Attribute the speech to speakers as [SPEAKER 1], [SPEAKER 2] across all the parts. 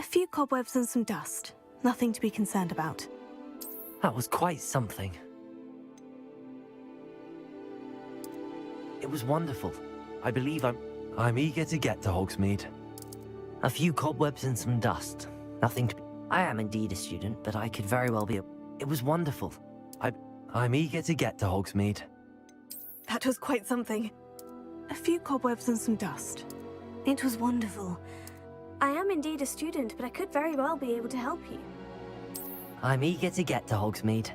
[SPEAKER 1] few cobwebs and some dust. Nothing to be concerned about.
[SPEAKER 2] That was quite something. It was wonderful. I believe I'm eager to get to Hogsmeade. A few cobwebs and some dust. Nothing to be... I am indeed a student, but I could very well be a... It was wonderful. I'm eager to get to Hogsmeade.
[SPEAKER 1] That was quite something. A few cobwebs and some dust. It was wonderful. I am indeed a student, but I could very well be able to help you.
[SPEAKER 2] I'm eager to get to Hogsmeade.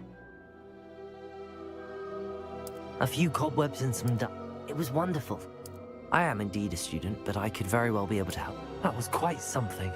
[SPEAKER 2] A few cobwebs and some dust. It was wonderful. I am indeed a student, but I could very well be able to help. That was quite something.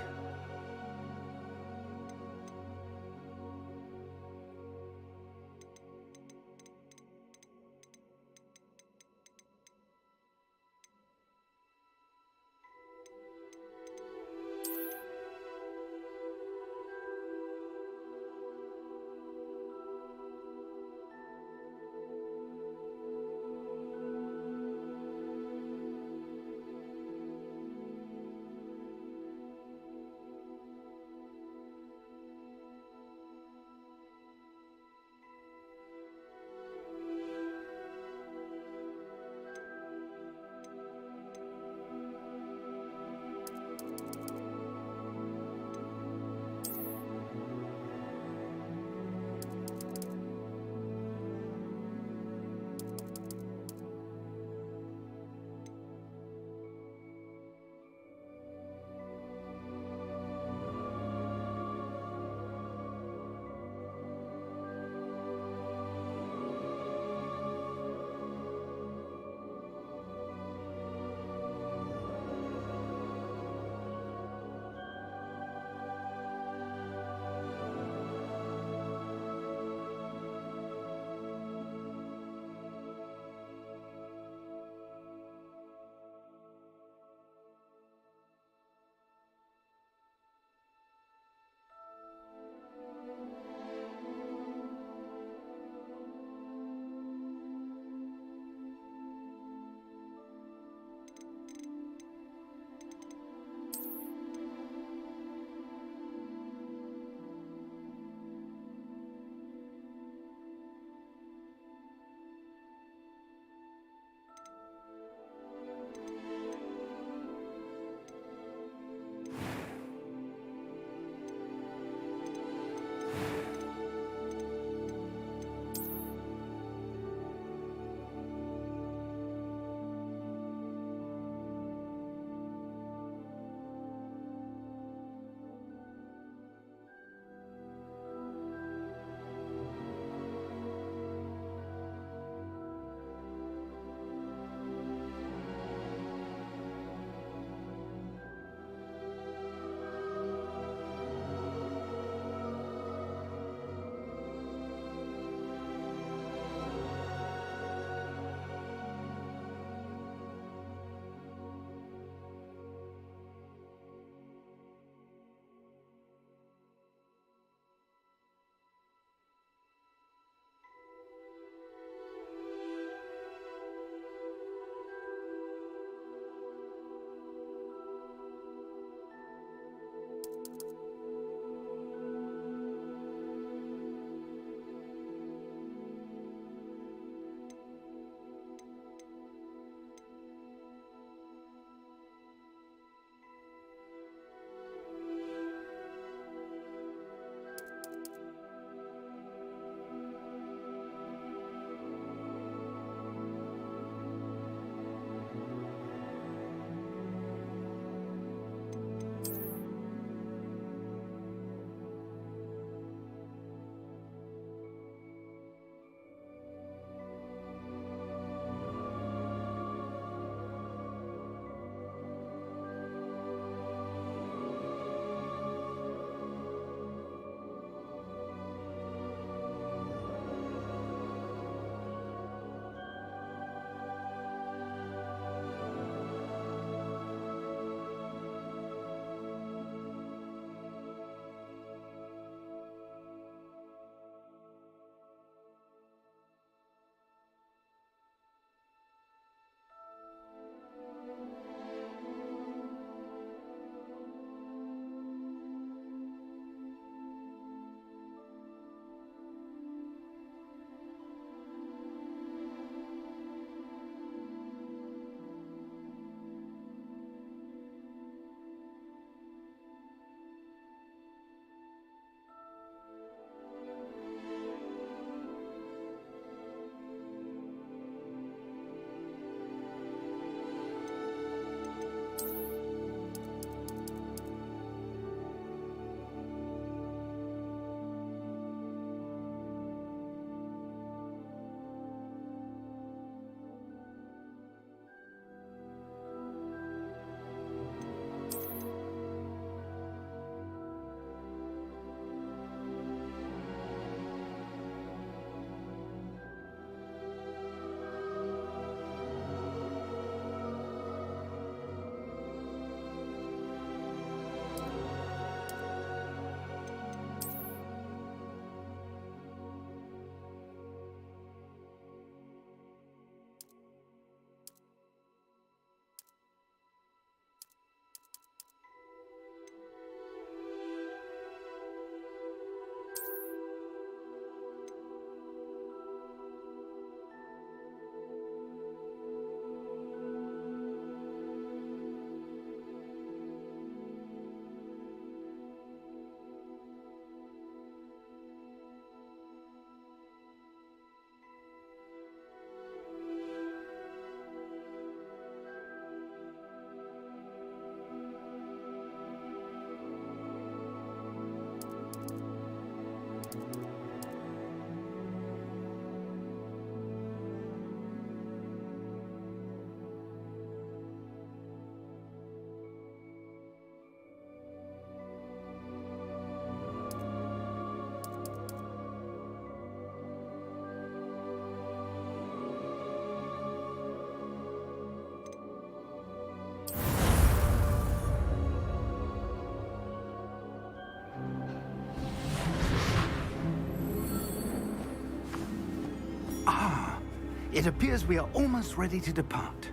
[SPEAKER 3] It appears we are almost ready to depart.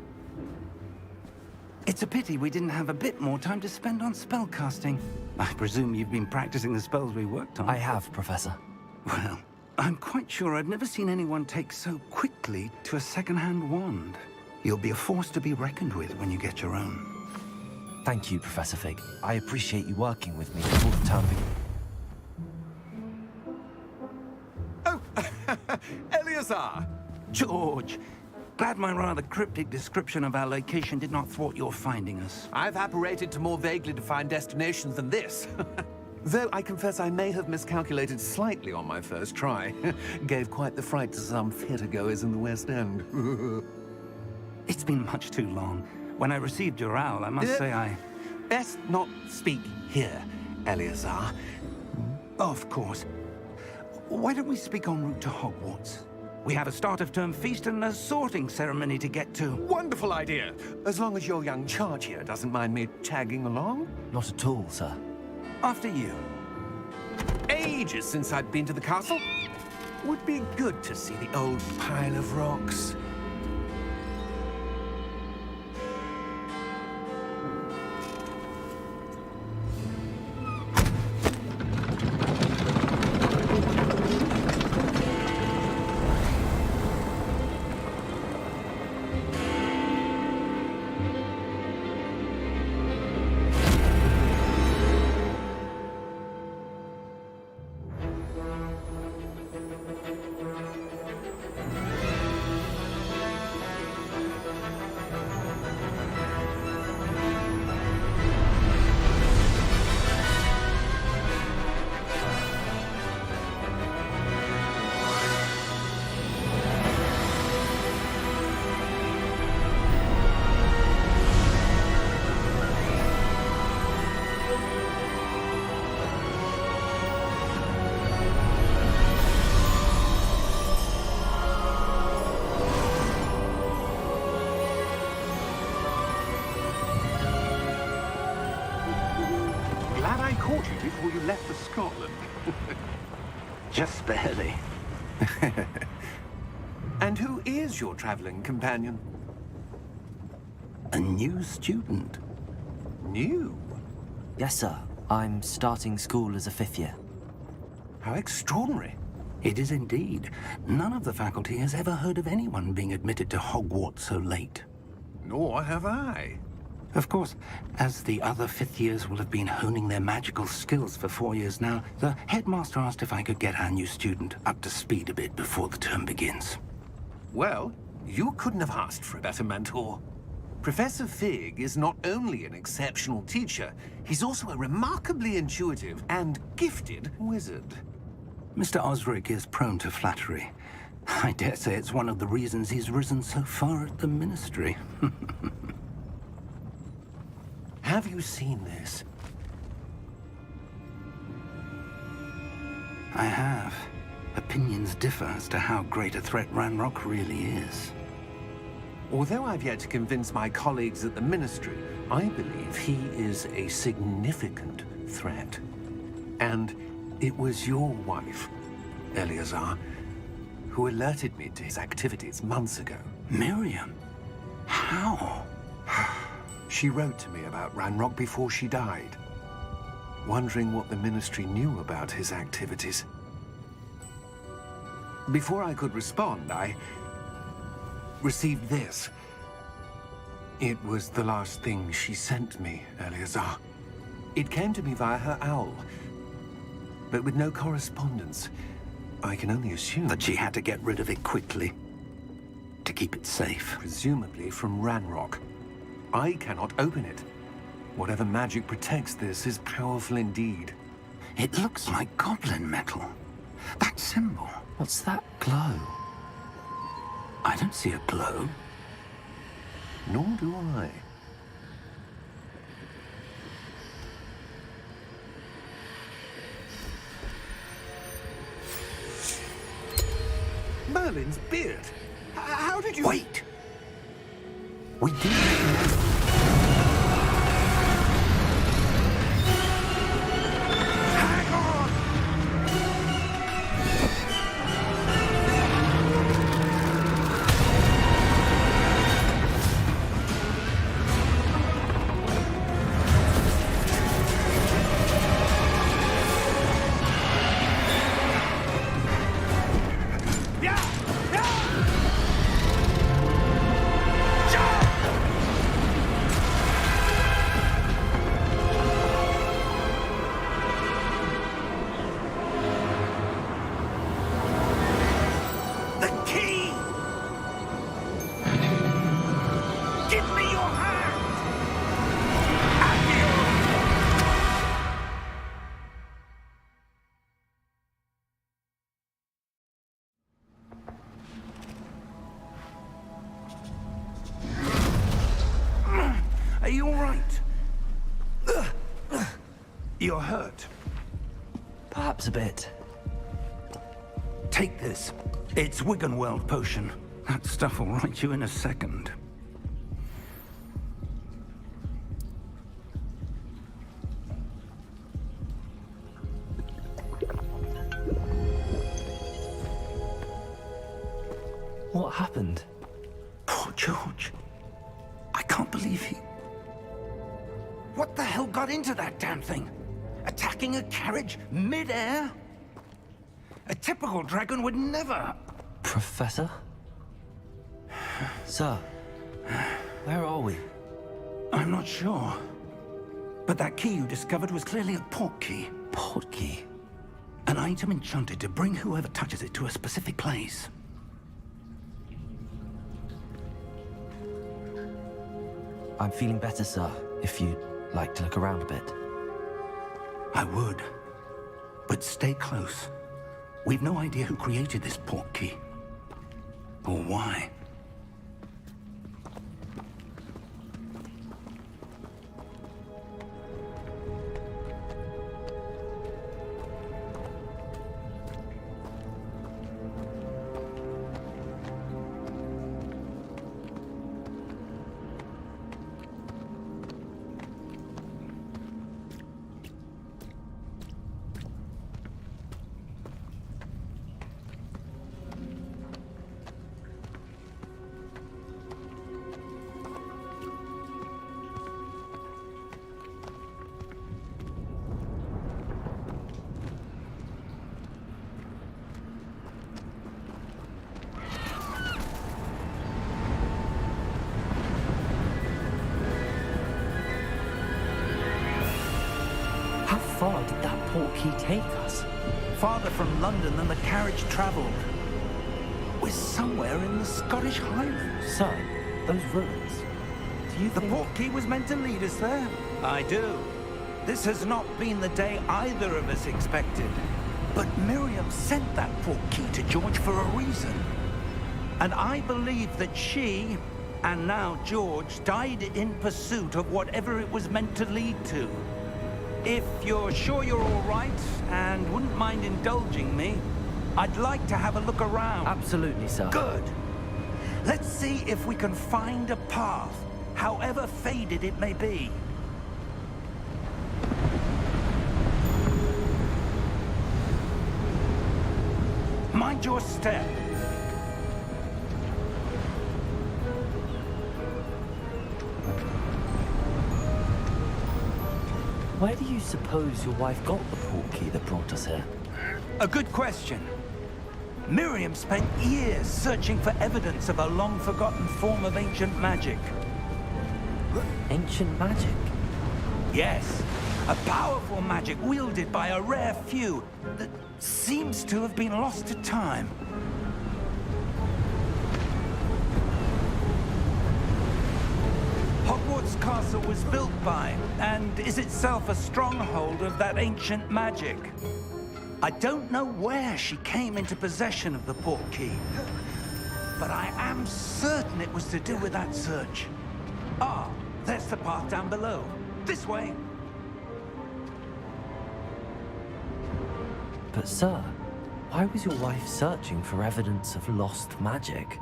[SPEAKER 3] It's a pity we didn't have a bit more time to spend on spellcasting. I presume you've been practicing the spells we worked on.
[SPEAKER 2] I have, Professor.
[SPEAKER 3] Well, I'm quite sure I've never seen anyone take so quickly to a second-hand wand. You'll be a force to be reckoned with when you get your own.
[SPEAKER 2] Thank you, Professor Fig. I appreciate you working with me before the term begins.
[SPEAKER 4] Oh, Eleazar!
[SPEAKER 3] George, glad my rather cryptic description of our location did not thwart your finding us.
[SPEAKER 4] I've apparated to more vaguely defined destinations than this. Though I confess I may have miscalculated slightly on my first try. Gave quite the fright to some theatre-goers in the West End.
[SPEAKER 3] It's been much too long. When I received your owl, I must say I...
[SPEAKER 4] Best not speak here, Eleazar.
[SPEAKER 3] Of course. Why don't we speak en route to Hogwarts? We have a start-of-term feast and a sorting ceremony to get to.
[SPEAKER 4] Wonderful idea! As long as your young charge here doesn't mind me tagging along.
[SPEAKER 2] Not at all, sir.
[SPEAKER 3] After you.
[SPEAKER 4] Ages since I'd been to the castle. Would be good to see the old pile of rocks. Glad I caught you before you left for Scotland.
[SPEAKER 3] Just barely.
[SPEAKER 4] And who is your traveling companion?
[SPEAKER 3] A new student.
[SPEAKER 4] New?
[SPEAKER 2] Yes, sir. I'm starting school as a 5th year.
[SPEAKER 4] How extraordinary.
[SPEAKER 3] It is indeed. None of the faculty has ever heard of anyone being admitted to Hogwarts so late.
[SPEAKER 4] Nor have I.
[SPEAKER 3] Of course, as the other 5th years will have been honing their magical skills for 4 years now, the headmaster asked if I could get our new student up to speed a bit before the term begins.
[SPEAKER 4] Well, you couldn't have asked for a better mentor. Professor Fig is not only an exceptional teacher, he's also a remarkably intuitive and gifted wizard.
[SPEAKER 3] Mr. Osric is prone to flattery. I dare say it's one of the reasons he's risen so far at the Ministry.
[SPEAKER 4] Have you seen this?
[SPEAKER 3] I have. Opinions differ as to how great a threat Ranrock really is.
[SPEAKER 4] Although I've yet to convince my colleagues at the Ministry, I believe he is a significant threat. And it was your wife, Eleazar, who alerted me to his activities months ago.
[SPEAKER 3] Miriam? How?
[SPEAKER 4] She wrote to me about Ranrock before she died, wondering what the Ministry knew about his activities. Before I could respond, I received this. It was the last thing she sent me, Eleazar. It came to me via her owl, but with no correspondence. I can only assume
[SPEAKER 3] That she had to get rid of it quickly. To keep it safe.
[SPEAKER 4] presumably from Ranrock. I cannot open it. Whatever magic protects this is powerful indeed.
[SPEAKER 3] It looks like goblin metal. That symbol.
[SPEAKER 2] What's that glow?
[SPEAKER 3] I don't see a glow.
[SPEAKER 4] Nor do I. Merlin's beard. How did you...
[SPEAKER 3] Wait! We did.
[SPEAKER 4] Hang on!
[SPEAKER 3] You're hurt.
[SPEAKER 2] Perhaps a bit.
[SPEAKER 3] Take this. It's Wiggenweld potion. That stuff will right you in a second.
[SPEAKER 2] What happened?
[SPEAKER 3] Poor George. I can't believe he... What the hell got into that damn thing? Attacking a carriage mid-air? A typical dragon would never...
[SPEAKER 2] Professor? Sir, where are we?
[SPEAKER 3] I'm not sure. But that key you discovered was clearly a port key.
[SPEAKER 2] Port key?
[SPEAKER 3] An item enchanted to bring whoever touches it to a specific place.
[SPEAKER 2] I'm feeling better, sir, if you'd like to look around a bit.
[SPEAKER 3] I would. But stay close. We've no idea who created this port key. Or why.
[SPEAKER 2] How far did that port key take us?
[SPEAKER 3] Farther from London than the carriage travelled. We're somewhere in the Scottish Highlands.
[SPEAKER 2] Sir, those ruins. Do you
[SPEAKER 3] The
[SPEAKER 2] think...
[SPEAKER 3] port key was meant to lead us there? I do. This has not been the day either of us expected. But Miriam sent that port key to George for a reason. And I believe that she, and now George, died in pursuit of whatever it was meant to lead to. If you're sure you're all right, and wouldn't mind indulging me, I'd like to have a look around.
[SPEAKER 2] Absolutely, sir.
[SPEAKER 3] Good. Let's see if we can find a path, however faded it may be. Mind your step.
[SPEAKER 2] Where do you suppose your wife got the port key that brought us here?
[SPEAKER 3] A good question. Miriam spent years searching for evidence of a long-forgotten form of ancient magic.
[SPEAKER 2] Ancient magic?
[SPEAKER 3] Yes, a powerful magic wielded by a rare few that seems to have been lost to time. Hogwarts Castle was built by, and is itself a stronghold of that ancient magic. I don't know where she came into possession of the port key, but I am certain it was to do with that search. Ah, there's the path down below. This way.
[SPEAKER 2] But sir, why was your wife searching for evidence of lost magic?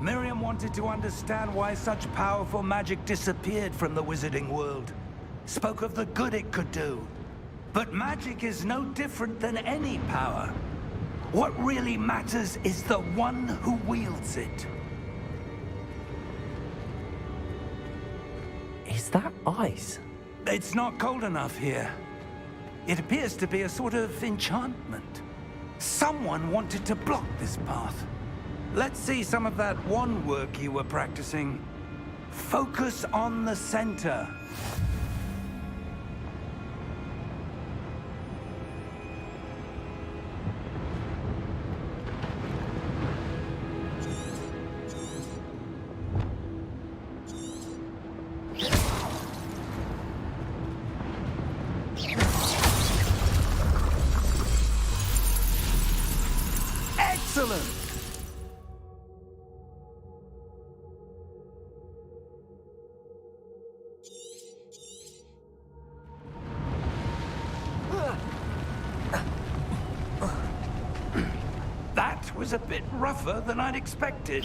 [SPEAKER 3] Miriam wanted to understand why such powerful magic disappeared from the wizarding world. Spoke of the good it could do. But magic is no different than any power. What really matters is the one who wields it.
[SPEAKER 2] Is that ice?
[SPEAKER 3] It's not cold enough here. It appears to be a sort of enchantment. Someone wanted to block this path. Let's see some of that wand work you were practicing. Focus on the center. Excellent! a bit rougher than I'd expected.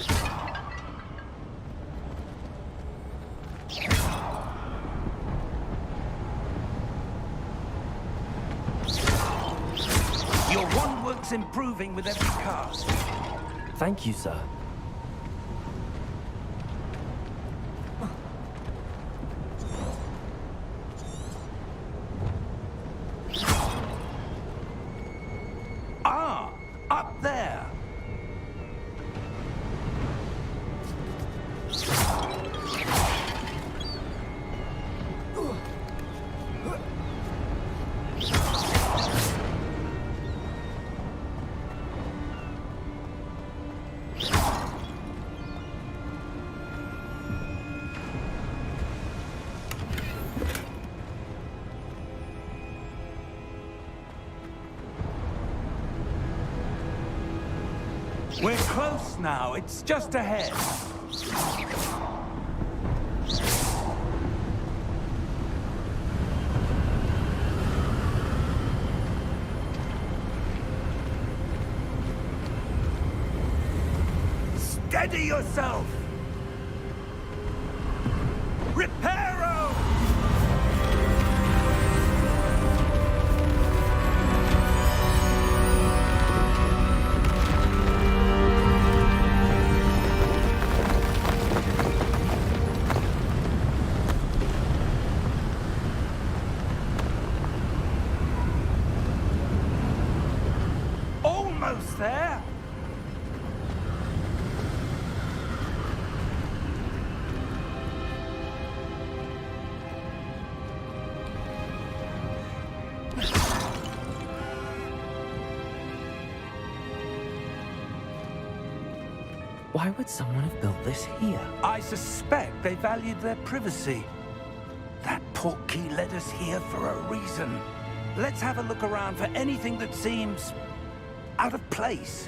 [SPEAKER 3] Your wand work's improving with every cast.
[SPEAKER 2] Thank you, sir.
[SPEAKER 3] Ah, up there. We're close now. It's just ahead. Steady yourself! Reparo! Almost there!
[SPEAKER 2] Why would someone have built this here?
[SPEAKER 3] I suspect they valued their privacy. That portkey led us here for a reason. Let's have a look around for anything that seems out of place.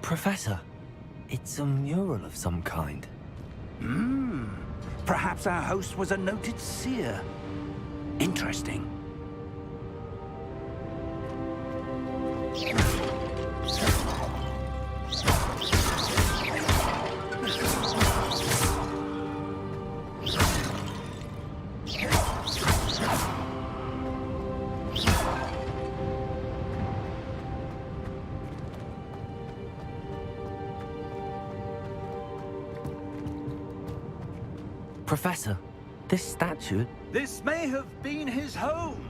[SPEAKER 2] Professor, it's a mural of some kind.
[SPEAKER 3] Perhaps our host was a noted seer. Interesting.
[SPEAKER 2] Professor, this statue...
[SPEAKER 3] This may have been his home.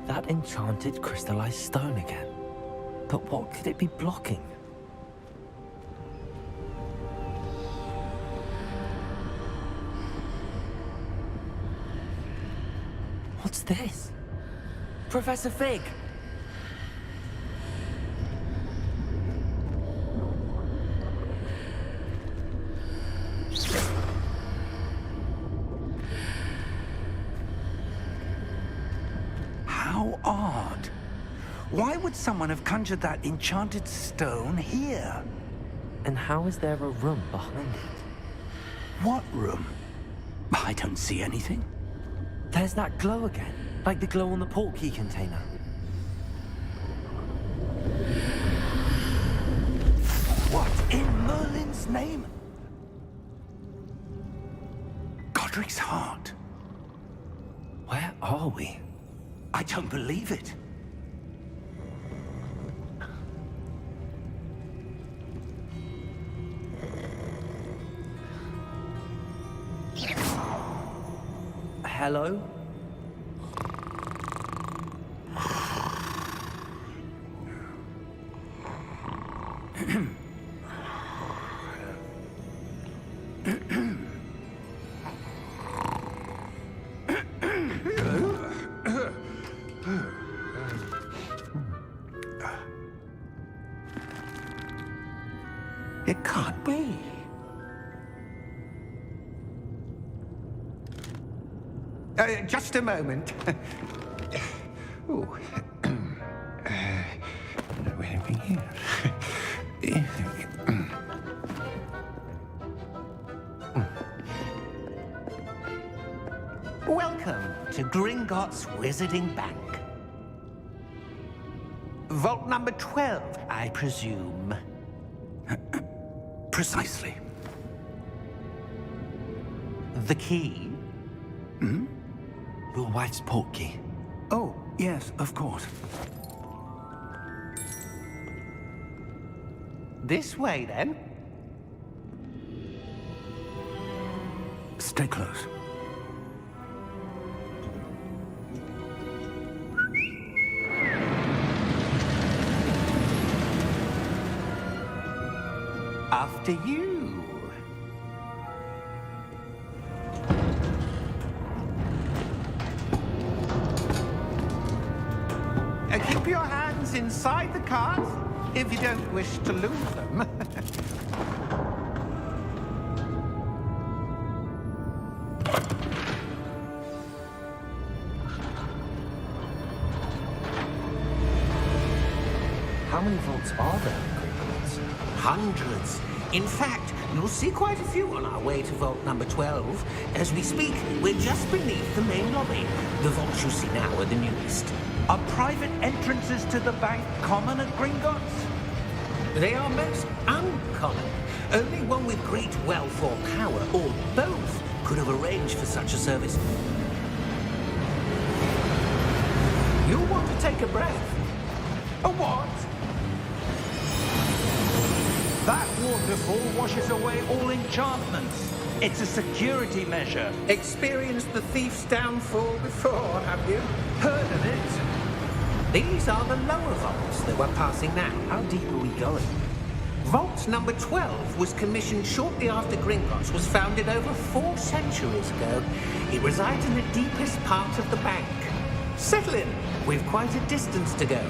[SPEAKER 2] That enchanted crystallized stone again. But what could it be blocking? What's this? Professor Fig!
[SPEAKER 3] How odd. Why would someone have conjured that enchanted stone here?
[SPEAKER 2] And how is there a room behind it?
[SPEAKER 3] What room? I don't see anything.
[SPEAKER 2] There's that glow again, like the glow on the portkey container.
[SPEAKER 3] What in Merlin's name? Godric's heart.
[SPEAKER 2] Where are we?
[SPEAKER 3] I don't believe it.
[SPEAKER 2] Hello?
[SPEAKER 3] It can't be. Just a moment. Ooh. Anything here? Welcome to Gringotts Wizarding Bank. Vault number 12, I presume. Precisely. The key?
[SPEAKER 2] Your wife's portkey.
[SPEAKER 3] Oh, yes, of course. This way, then. Stay close. After you. Keep your hands inside the cart if you don't wish to lose them.
[SPEAKER 2] How many vaults are there in Gringotts?
[SPEAKER 3] Hundreds. In fact, you'll see quite a few on our way to vault number 12. As we speak, we're just beneath the main lobby. The vaults you see now are the newest.
[SPEAKER 5] Are private entrances to the bank common at Gringotts?
[SPEAKER 3] They are most uncommon. Only one with great wealth or power, or both, could have arranged for such a service. You'll want to take a breath.
[SPEAKER 5] A what? That waterfall washes away all enchantments. It's a security measure.
[SPEAKER 3] Experienced the thief's downfall before, have you?
[SPEAKER 5] Heard of it?
[SPEAKER 3] These are the lower vaults that we're passing now.
[SPEAKER 2] How deep are we going?
[SPEAKER 3] Vault number 12 was commissioned shortly after Gringotts was founded over 4 centuries ago. It resides in the deepest part of the bank. Settle in. We've quite a distance to go.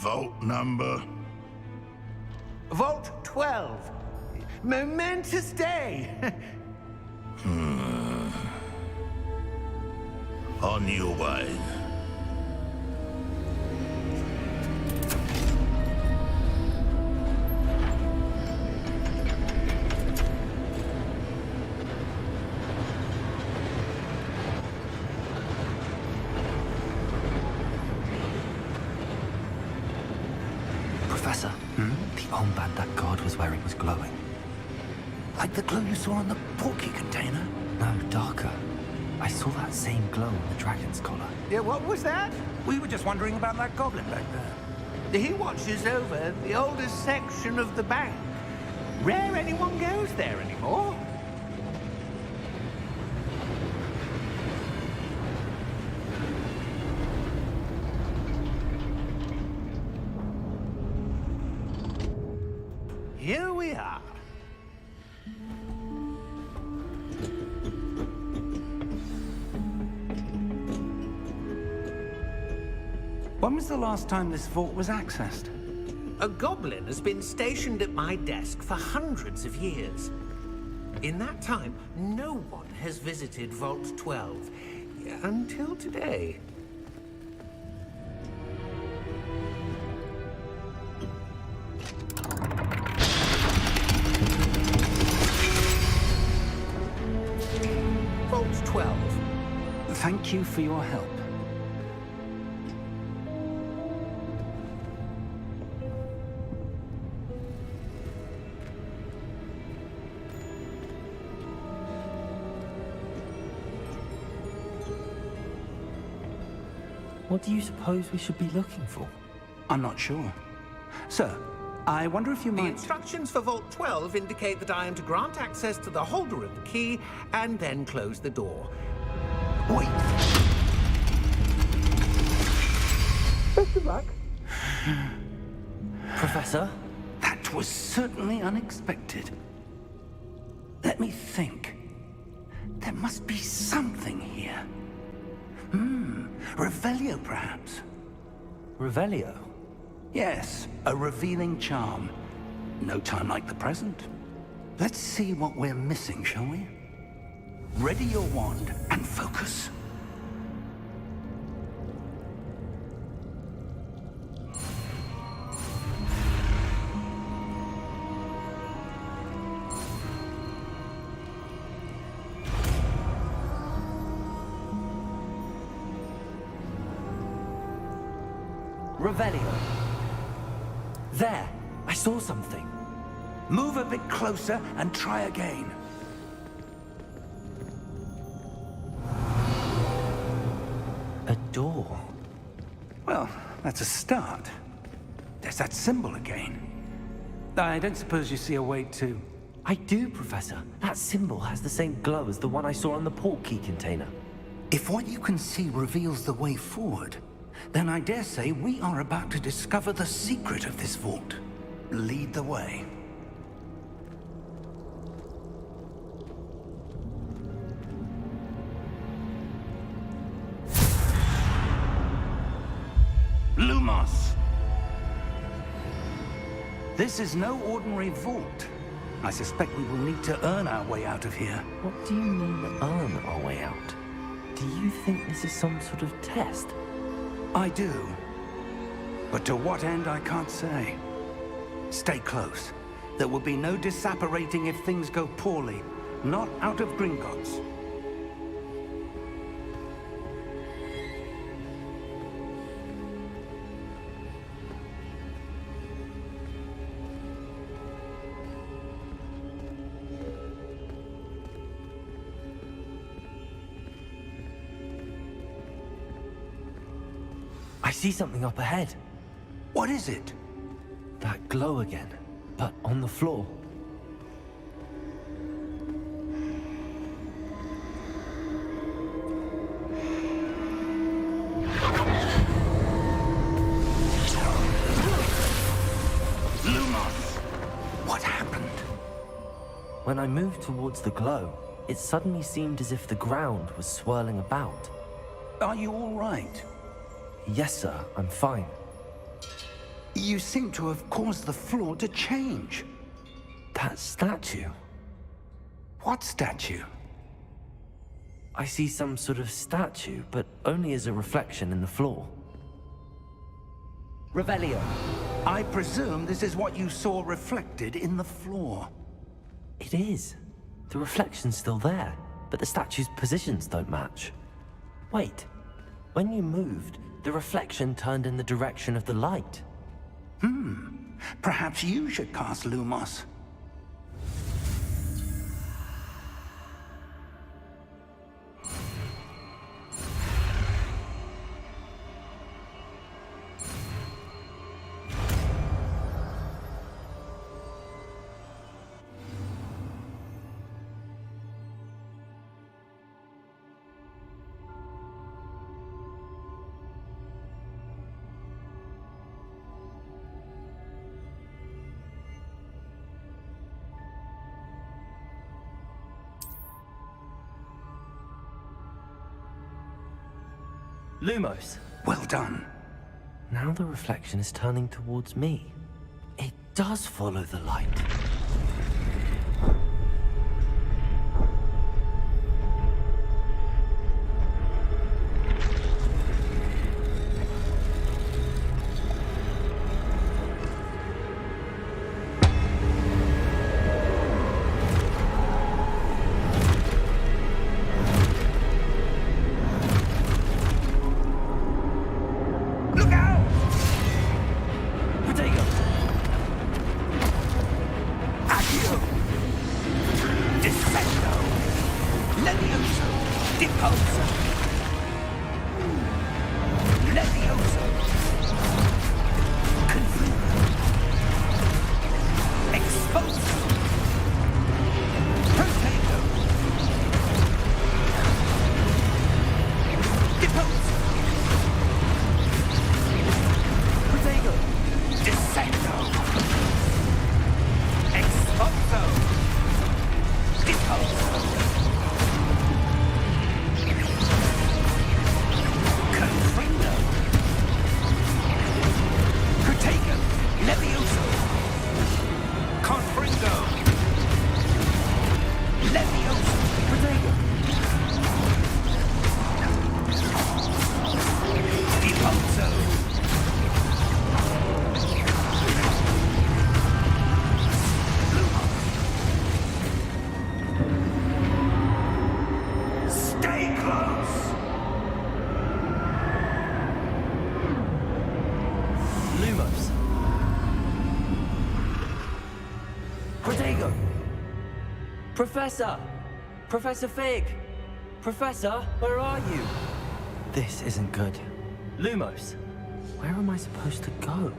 [SPEAKER 6] Vault number?
[SPEAKER 3] Vault 12. Momentous day.
[SPEAKER 6] On your way.
[SPEAKER 2] Professor, the armband that guard was wearing was glowing.
[SPEAKER 3] Like the glow you saw on the portkey container?
[SPEAKER 2] No, darker. I saw that same glow on the dragon's collar.
[SPEAKER 3] Yeah, what was that?
[SPEAKER 5] We were just wondering about that goblin back there.
[SPEAKER 3] He watches over the oldest section of the bank. Rare anyone goes there anymore. Here we are.
[SPEAKER 5] When was the last time this vault was accessed?
[SPEAKER 3] A goblin has been stationed at my desk for hundreds of years. In that time, no one has visited Vault 12 until today. Vault 12.
[SPEAKER 5] Thank you for your help.
[SPEAKER 2] What do you suppose we should be looking for?
[SPEAKER 5] I'm not sure. Sir, I wonder if you
[SPEAKER 3] The
[SPEAKER 5] might...
[SPEAKER 3] instructions for Vault 12 indicate that I am to grant access to the holder of the key and then close the door. Wait. Best of luck.
[SPEAKER 2] Professor?
[SPEAKER 5] That was certainly unexpected.
[SPEAKER 3] Let me think. There must be something here. Revelio, perhaps?
[SPEAKER 2] Revelio?
[SPEAKER 3] Yes, a revealing charm. No time like the present. Let's see what we're missing, shall we? Ready your wand and focus.
[SPEAKER 2] Revelio. There! I saw something.
[SPEAKER 3] Move a bit closer and try again.
[SPEAKER 2] A door.
[SPEAKER 3] Well, that's a start. There's that symbol again. I don't suppose you see a way to...
[SPEAKER 2] I do, Professor. That symbol has the same glow as the one I saw on the port key container.
[SPEAKER 3] If what you can see reveals the way forward, then I dare say we are about to discover the secret of this vault. Lead the way. Lumos! This is no ordinary vault. I suspect we will need to earn our way out of here.
[SPEAKER 2] What do you mean, earn our way out? Do you think this is some sort of test?
[SPEAKER 3] I do. But to what end, I can't say. Stay close. There will be no disapparating if things go poorly. Not out of Gringotts.
[SPEAKER 2] I see something up ahead.
[SPEAKER 3] What is it?
[SPEAKER 2] That glow again, but on the floor.
[SPEAKER 3] Lumos! What happened?
[SPEAKER 2] When I moved towards the glow, it suddenly seemed as if the ground was swirling about.
[SPEAKER 3] Are you all right?
[SPEAKER 2] Yes, sir, I'm fine.
[SPEAKER 3] You seem to have caused the floor to change.
[SPEAKER 2] That statue.
[SPEAKER 3] What statue?
[SPEAKER 2] I see some sort of statue, but only as a reflection in the floor. Revelio.
[SPEAKER 3] I presume this is what you saw reflected in the floor.
[SPEAKER 2] It is. The reflection's still there, but the statue's positions don't match. Wait. When you moved, the reflection turned in the direction of the light.
[SPEAKER 3] Perhaps you should cast Lumos.
[SPEAKER 2] Lumos.
[SPEAKER 3] Well done.
[SPEAKER 2] Now the reflection is turning towards me. It does follow the light.
[SPEAKER 3] Look out!
[SPEAKER 2] Potato! Professor! Professor Fig! Professor, where are you? This isn't good. Lumos, where am I supposed to go?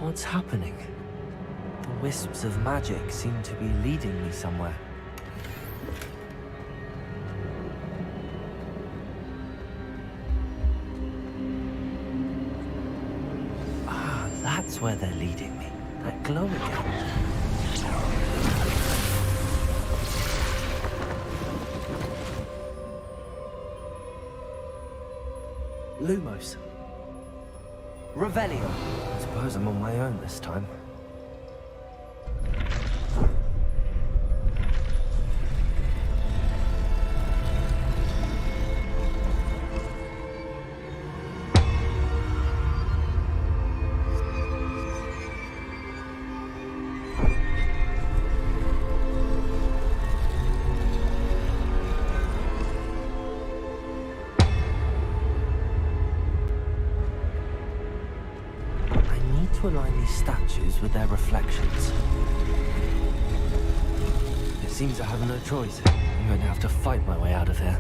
[SPEAKER 2] What's happening? The wisps of magic seem to be leading me somewhere. Ah, that's where they're leading me. That glow again. Lumos. Revelio. I suppose I'm on my own this time. To align these statues with their reflections. It seems I have no choice. I'm going to have to fight my way out of here.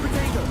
[SPEAKER 2] Potato!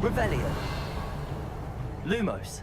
[SPEAKER 2] Revelio. Lumos.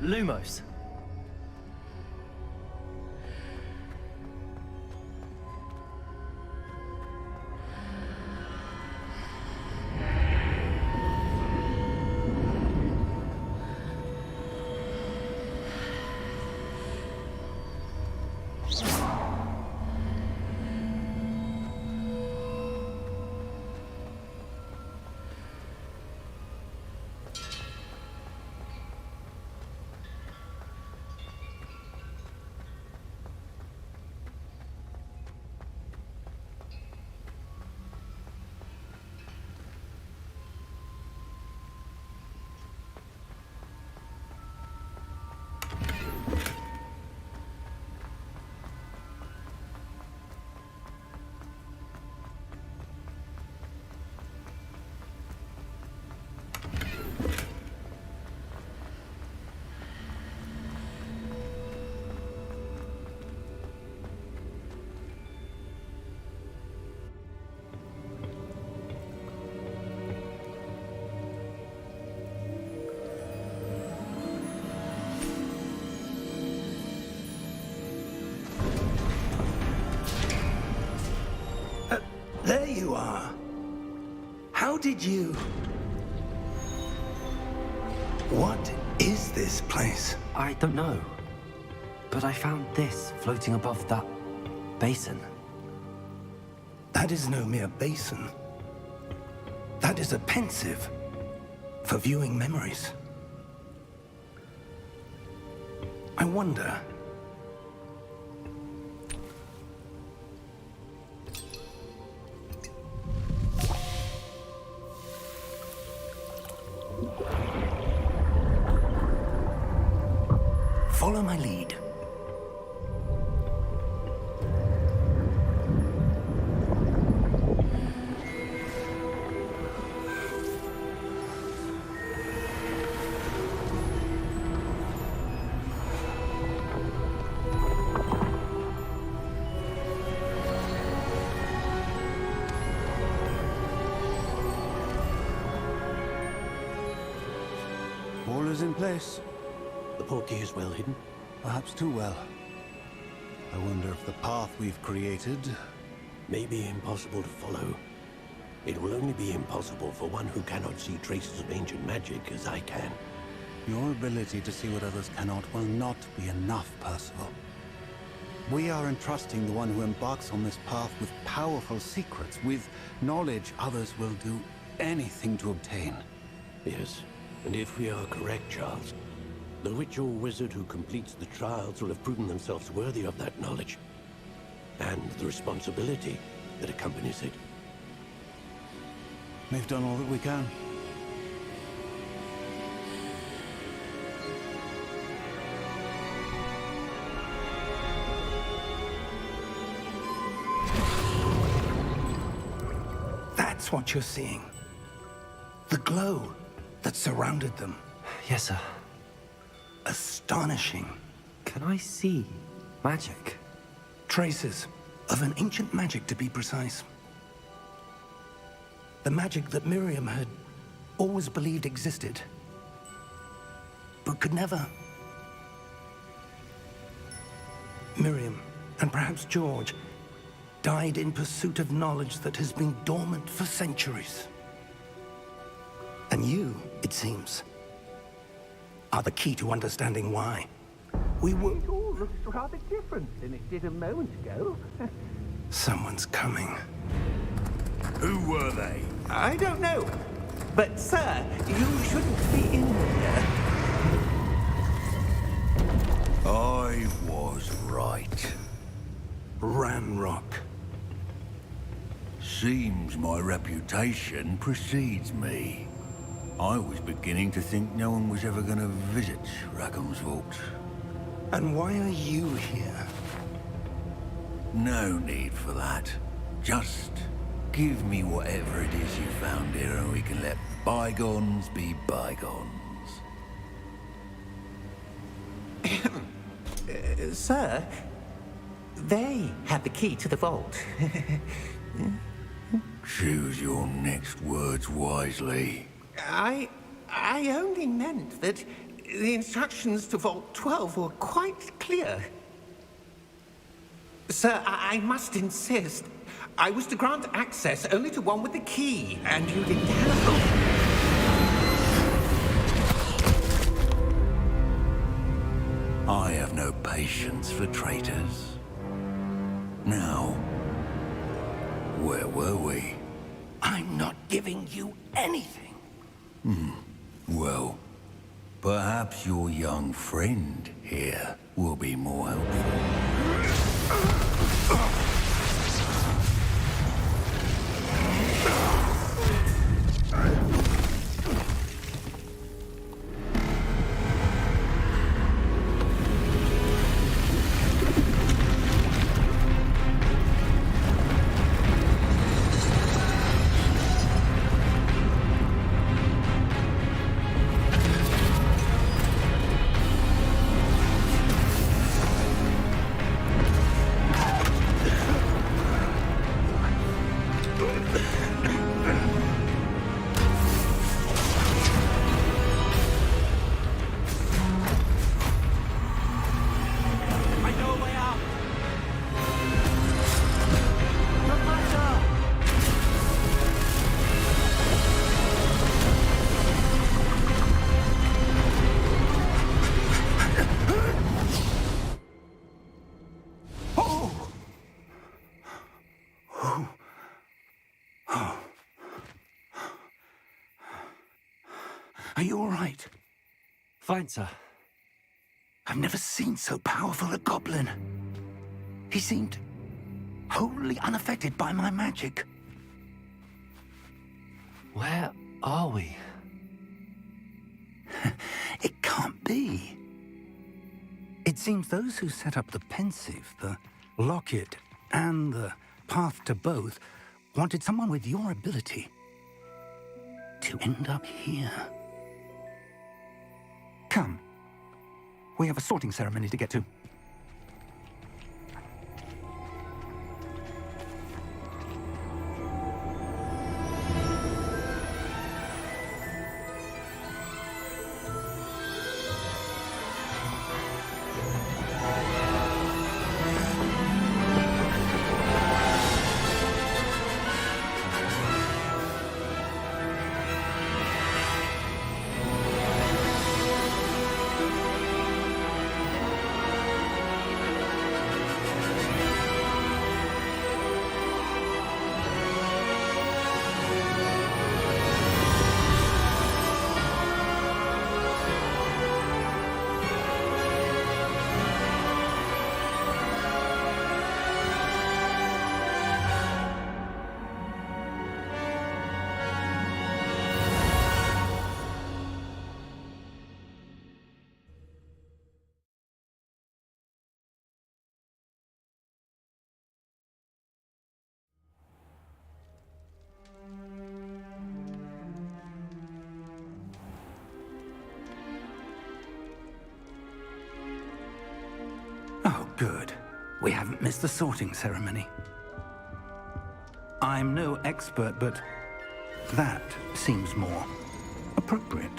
[SPEAKER 2] Lumos.
[SPEAKER 5] There you are. How did you... What is this place?
[SPEAKER 2] I don't know. But I found this floating above that basin.
[SPEAKER 5] That is no mere basin. That is a pensive for viewing memories. I wonder... Follow my lead.
[SPEAKER 7] All is in place.
[SPEAKER 8] The portkey is well hidden.
[SPEAKER 7] Perhaps too well. I wonder if the path we've created...
[SPEAKER 8] May be impossible to follow. It will only be impossible for one who cannot see traces of ancient magic as I can.
[SPEAKER 7] Your ability to see what others cannot will not be enough, Percival. We are entrusting the one who embarks on this path with powerful secrets, with knowledge others will do anything to obtain.
[SPEAKER 8] Yes, and if we are correct, Charles, the witch or wizard who completes the trials will have proven themselves worthy of that knowledge, and the responsibility that accompanies it.
[SPEAKER 7] We've done all that we can.
[SPEAKER 5] That's what you're seeing. The glow that surrounded them.
[SPEAKER 2] Yes, sir.
[SPEAKER 5] Astonishing.
[SPEAKER 2] Can I see magic?
[SPEAKER 5] Traces of an ancient magic, to be precise. The magic that Miriam had always believed existed, but could never. Miriam, and perhaps George, died in pursuit of knowledge that has been dormant for centuries. And you, it seems, are the key to understanding why. We were...
[SPEAKER 9] It all looks rather different than it did a moment ago.
[SPEAKER 5] Someone's coming.
[SPEAKER 6] Who were they?
[SPEAKER 9] I don't know. But, sir, you shouldn't be in here.
[SPEAKER 6] I was right.
[SPEAKER 5] Ranrock.
[SPEAKER 6] Seems my reputation precedes me. I was beginning to think no one was ever going to visit Rackham's Vault.
[SPEAKER 5] And why are you here?
[SPEAKER 6] No need for that. Just give me whatever it is you found here and we can let bygones be bygones.
[SPEAKER 9] Sir, they have the key to the vault.
[SPEAKER 6] Choose your next words wisely.
[SPEAKER 9] I only meant that the instructions to Vault 12 were quite clear. Sir, I must insist. I was to grant access only to one with the key, and you didn't have...
[SPEAKER 6] I have no patience for traitors. Now, where were we?
[SPEAKER 5] I'm not giving you anything.
[SPEAKER 6] Well, perhaps your young friend here will be more helpful.
[SPEAKER 5] Are you all right?
[SPEAKER 2] Fine, sir.
[SPEAKER 5] I've never seen so powerful a goblin. He seemed wholly unaffected by my magic.
[SPEAKER 2] Where are we?
[SPEAKER 5] It can't be. It seems those who set up the pensive, the locket, and the path to both wanted someone with your ability to end up here. Come. We have a sorting ceremony to get to. Oh, good. We haven't missed the sorting ceremony. I'm no expert, but that seems more appropriate.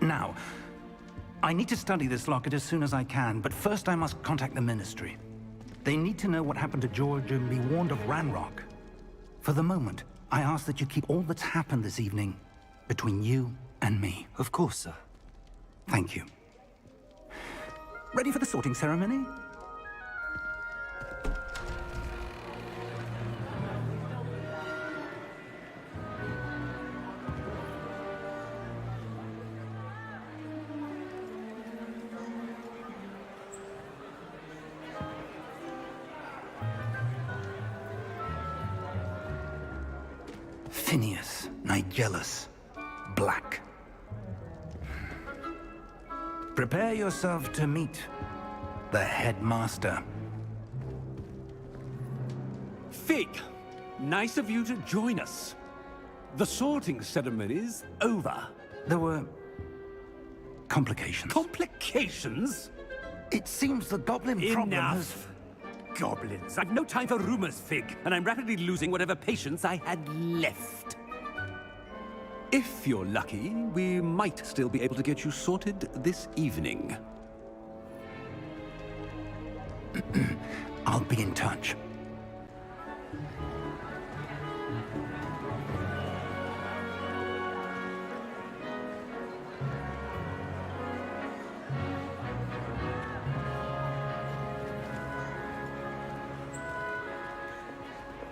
[SPEAKER 5] Now, I need to study this locket as soon as I can, but first I must contact the Ministry. They need to know what happened to George and be warned of Ranrock. For the moment, I ask that you keep all that's happened this evening between you and me.
[SPEAKER 2] Of course, sir.
[SPEAKER 5] Thank you. Ready for the sorting ceremony? Phineas, Nigellus, Black. Prepare yourself to meet the headmaster.
[SPEAKER 10] Fig, nice of you to join us. The sorting ceremony's over.
[SPEAKER 5] There were complications.
[SPEAKER 10] Complications?
[SPEAKER 5] It seems the goblin problem has...
[SPEAKER 10] Enough! Goblins. I've no time for rumors, Fig, and I'm rapidly losing whatever patience I had left. If you're lucky, we might still be able to get you sorted this evening.
[SPEAKER 5] I'll be in touch.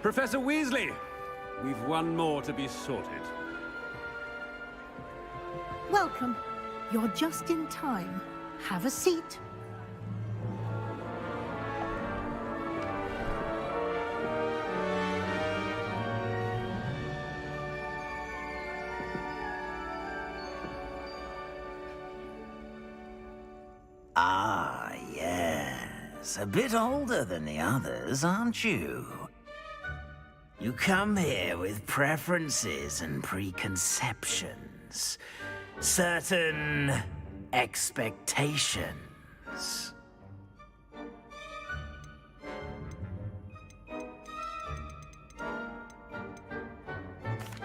[SPEAKER 10] Professor Weasley, we've one more to be sorted.
[SPEAKER 11] Welcome. You're just in time. Have a seat.
[SPEAKER 12] Ah, yes. A bit older than the others, aren't you? You come here with preferences and preconceptions. Certain expectations.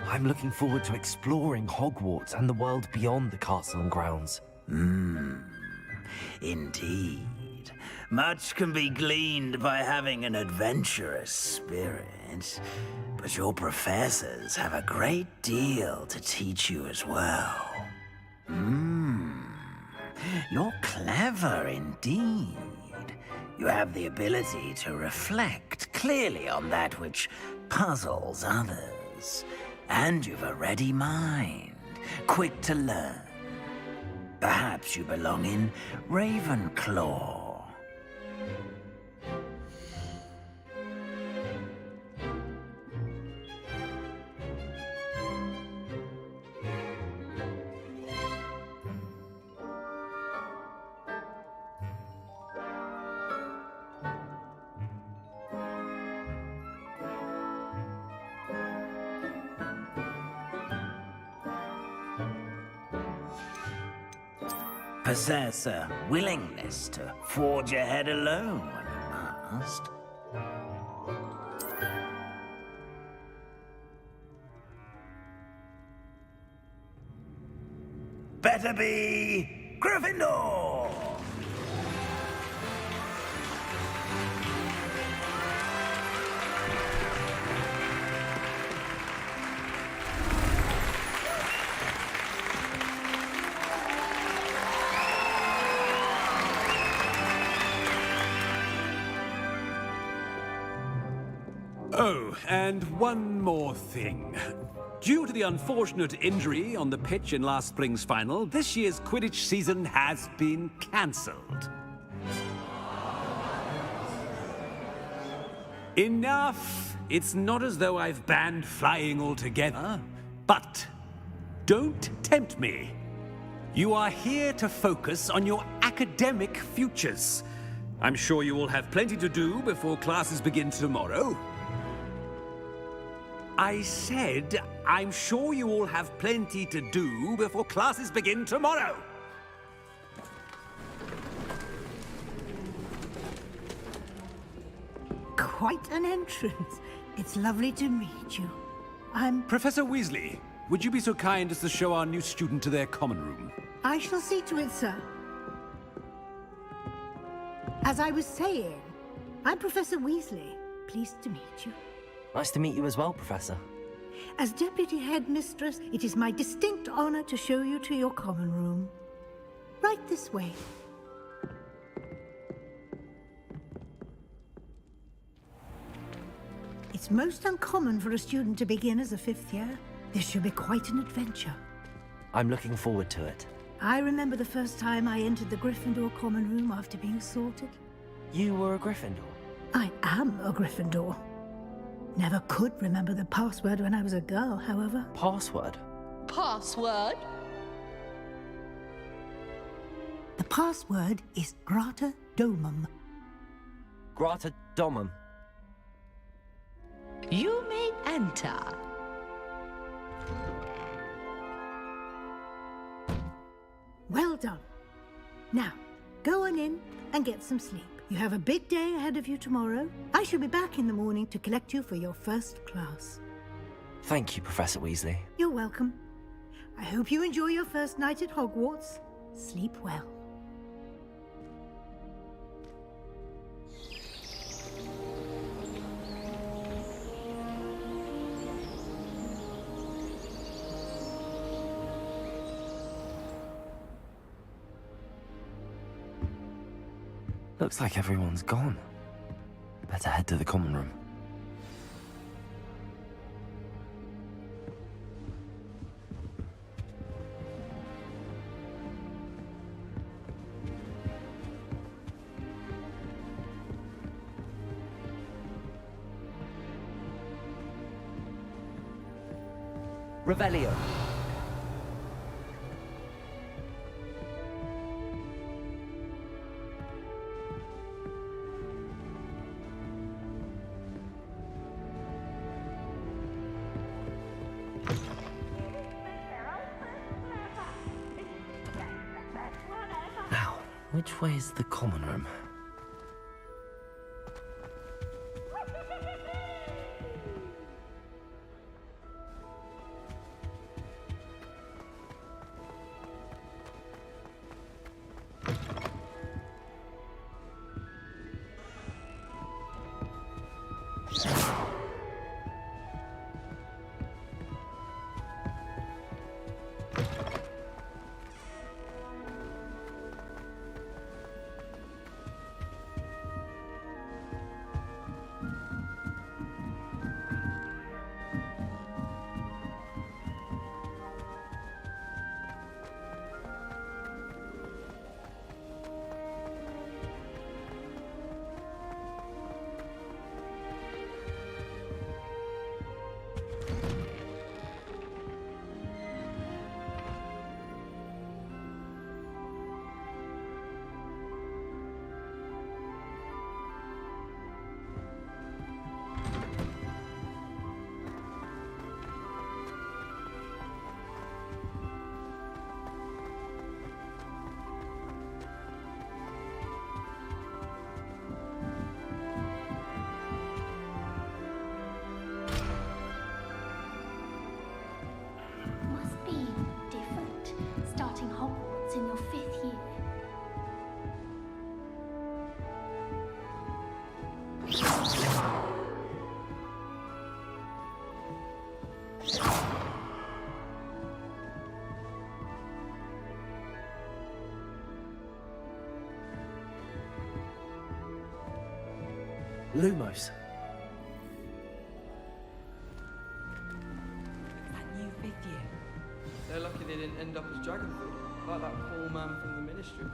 [SPEAKER 2] I'm looking forward to exploring Hogwarts and the world beyond the castle and grounds.
[SPEAKER 12] Indeed. Much can be gleaned by having an adventurous spirit, but your professors have a great deal to teach you as well. You're clever indeed. You have the ability to reflect clearly on that which puzzles others. And you've a ready mind, quick to learn. Perhaps you belong in Ravenclaw. Possess a willingness to forge ahead alone when you must. Better be Gryffindor!
[SPEAKER 10] Oh, and one more thing. Due to the unfortunate injury on the pitch in last spring's final, this year's Quidditch season has been cancelled. Enough! It's not as though I've banned flying altogether, but don't tempt me. You are here to focus on your academic futures. I'm sure you will have plenty to do before classes begin tomorrow. I said, I'm sure you all have plenty to do before classes begin tomorrow.
[SPEAKER 11] Quite an entrance. It's lovely to meet you. I'm...
[SPEAKER 10] Professor Weasley, would you be so kind as to show our new student to their common room?
[SPEAKER 11] I shall see to it, sir. As I was saying, I'm Professor Weasley. Pleased to meet you.
[SPEAKER 2] Nice to meet you as well, Professor.
[SPEAKER 11] As Deputy Headmistress, it is my distinct honor to show you to your common room. Right this way. It's most uncommon for a student to begin as a fifth year. This should be quite an adventure.
[SPEAKER 2] I'm looking forward to it.
[SPEAKER 11] I remember the first time I entered the Gryffindor common room after being sorted.
[SPEAKER 2] You were a Gryffindor?
[SPEAKER 11] I am a Gryffindor. Never could remember the password when I was a girl, however.
[SPEAKER 2] Password?
[SPEAKER 13] Password?
[SPEAKER 11] The password is Grata Domum.
[SPEAKER 2] Grata Domum.
[SPEAKER 13] You may enter.
[SPEAKER 11] Well done. Now, go on in and get some sleep. You have a big day ahead of you tomorrow. I shall be back in the morning to collect you for your first class.
[SPEAKER 2] Thank you, Professor Weasley.
[SPEAKER 11] You're welcome. I hope you enjoy your first night at Hogwarts. Sleep well.
[SPEAKER 2] Looks like everyone's gone. Better head to the common room. Revelio. Now, which way is the common room? Lumos.
[SPEAKER 14] That new 5th year. They're lucky they didn't end up as dragon food, like that poor man from the ministry.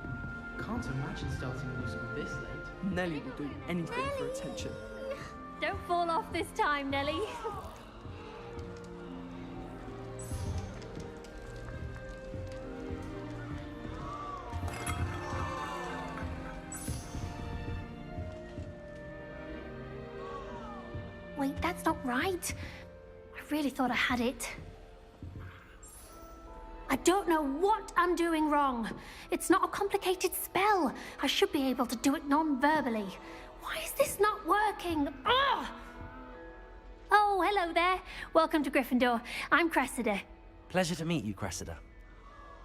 [SPEAKER 15] Can't imagine starting new school this late.
[SPEAKER 14] Nelly will do anything for attention.
[SPEAKER 16] Don't fall off this time, Nelly. Wait, that's not right. I really thought I had it. I don't know what I'm doing wrong. It's not a complicated spell. I should be able to do it non-verbally. Why is this not working? Ugh! Oh, hello there. Welcome to Gryffindor. I'm Cressida.
[SPEAKER 2] Pleasure to meet you, Cressida.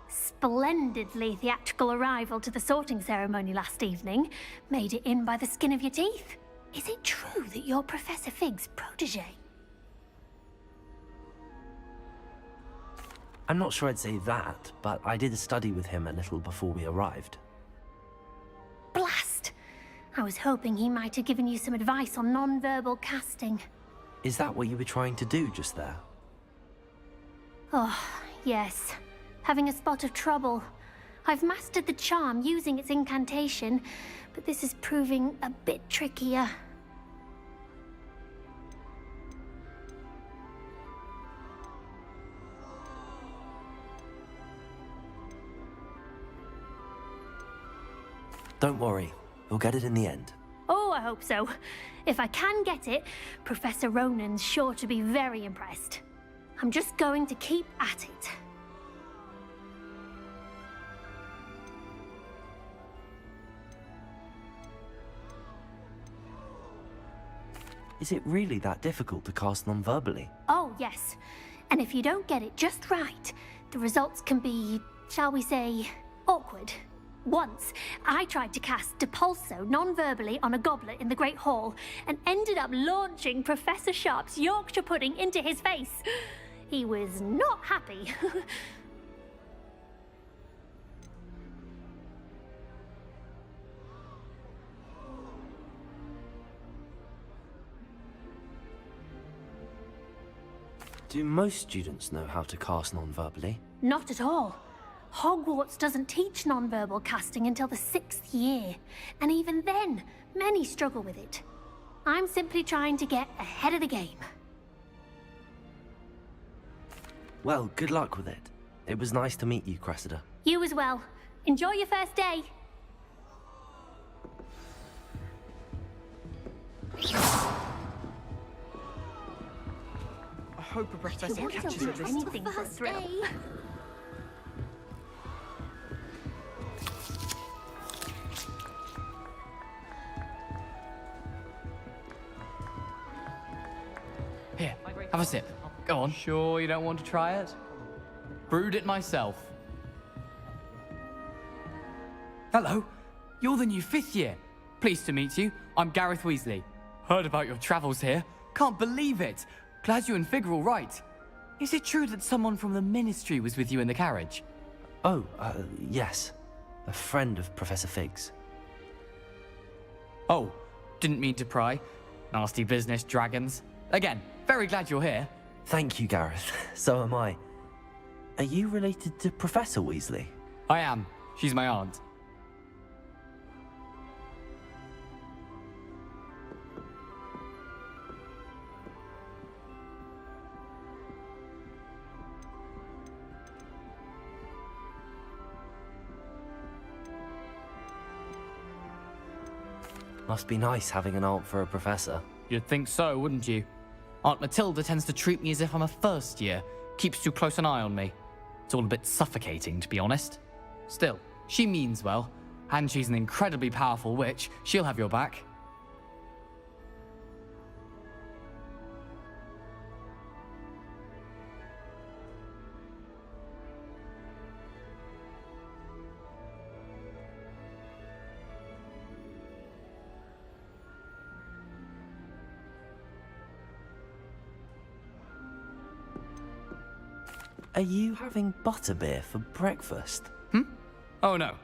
[SPEAKER 16] Splendidly theatrical arrival to the sorting ceremony last evening. Made it in by the skin of your teeth. Is it true that you're Professor Fig's protege?
[SPEAKER 2] I'm not sure I'd say that, but I did study with him a little before we arrived.
[SPEAKER 16] Blast! I was hoping he might have given you some advice on non-verbal casting.
[SPEAKER 2] Is that what you were trying to do just there?
[SPEAKER 16] Oh, yes. Having a spot of trouble. I've mastered the charm using its incantation, but this is proving a bit trickier.
[SPEAKER 2] Don't worry, we'll get it in the end.
[SPEAKER 16] Oh, I hope so. If I can get it, Professor Ronan's sure to be very impressed. I'm just going to keep at it.
[SPEAKER 2] Is it really that difficult to cast non-verbally?
[SPEAKER 16] Oh, yes. And if you don't get it just right, the results can be, shall we say, awkward. Once, I tried to cast Depulso non-verbally on a goblet in the Great Hall and ended up launching Professor Sharp's Yorkshire pudding into his face. He was not happy.
[SPEAKER 2] Do most students know how to cast non-verbally?
[SPEAKER 16] Not at all. Hogwarts doesn't teach non-verbal casting until the 6th year, and even then, many struggle with it. I'm simply trying to get ahead of the game.
[SPEAKER 2] Well, good luck with it. It was nice to meet you, Cressida.
[SPEAKER 16] You as well. Enjoy your first day.
[SPEAKER 14] I hope a professor catches it this
[SPEAKER 16] anything
[SPEAKER 14] time.
[SPEAKER 16] for a thrill.
[SPEAKER 15] Here, have a sip. Go on. Sure you don't want to try it? Brewed it myself. Hello, you're the new 5th year. Pleased to meet you. I'm Gareth Weasley. Heard about your travels here. Can't believe it. Glad you and Fig are all right. Is it true that someone from the Ministry was with you in the carriage?
[SPEAKER 2] Oh, yes. A friend of Professor Fig's.
[SPEAKER 15] Oh, didn't mean to pry. Nasty business, dragons. Again, very glad you're here.
[SPEAKER 2] Thank you, Gareth. So am I. Are you related to Professor Weasley?
[SPEAKER 15] I am. She's my aunt.
[SPEAKER 2] Must be nice having an aunt for a professor.
[SPEAKER 15] You'd think so, wouldn't you? Aunt Matilda tends to treat me as if I'm a first year. Keeps too close an eye on me. It's all a bit suffocating, to be honest. Still, she means well. And she's an incredibly powerful witch. She'll have your back.
[SPEAKER 2] Are you having butterbeer for breakfast?
[SPEAKER 15] Oh no.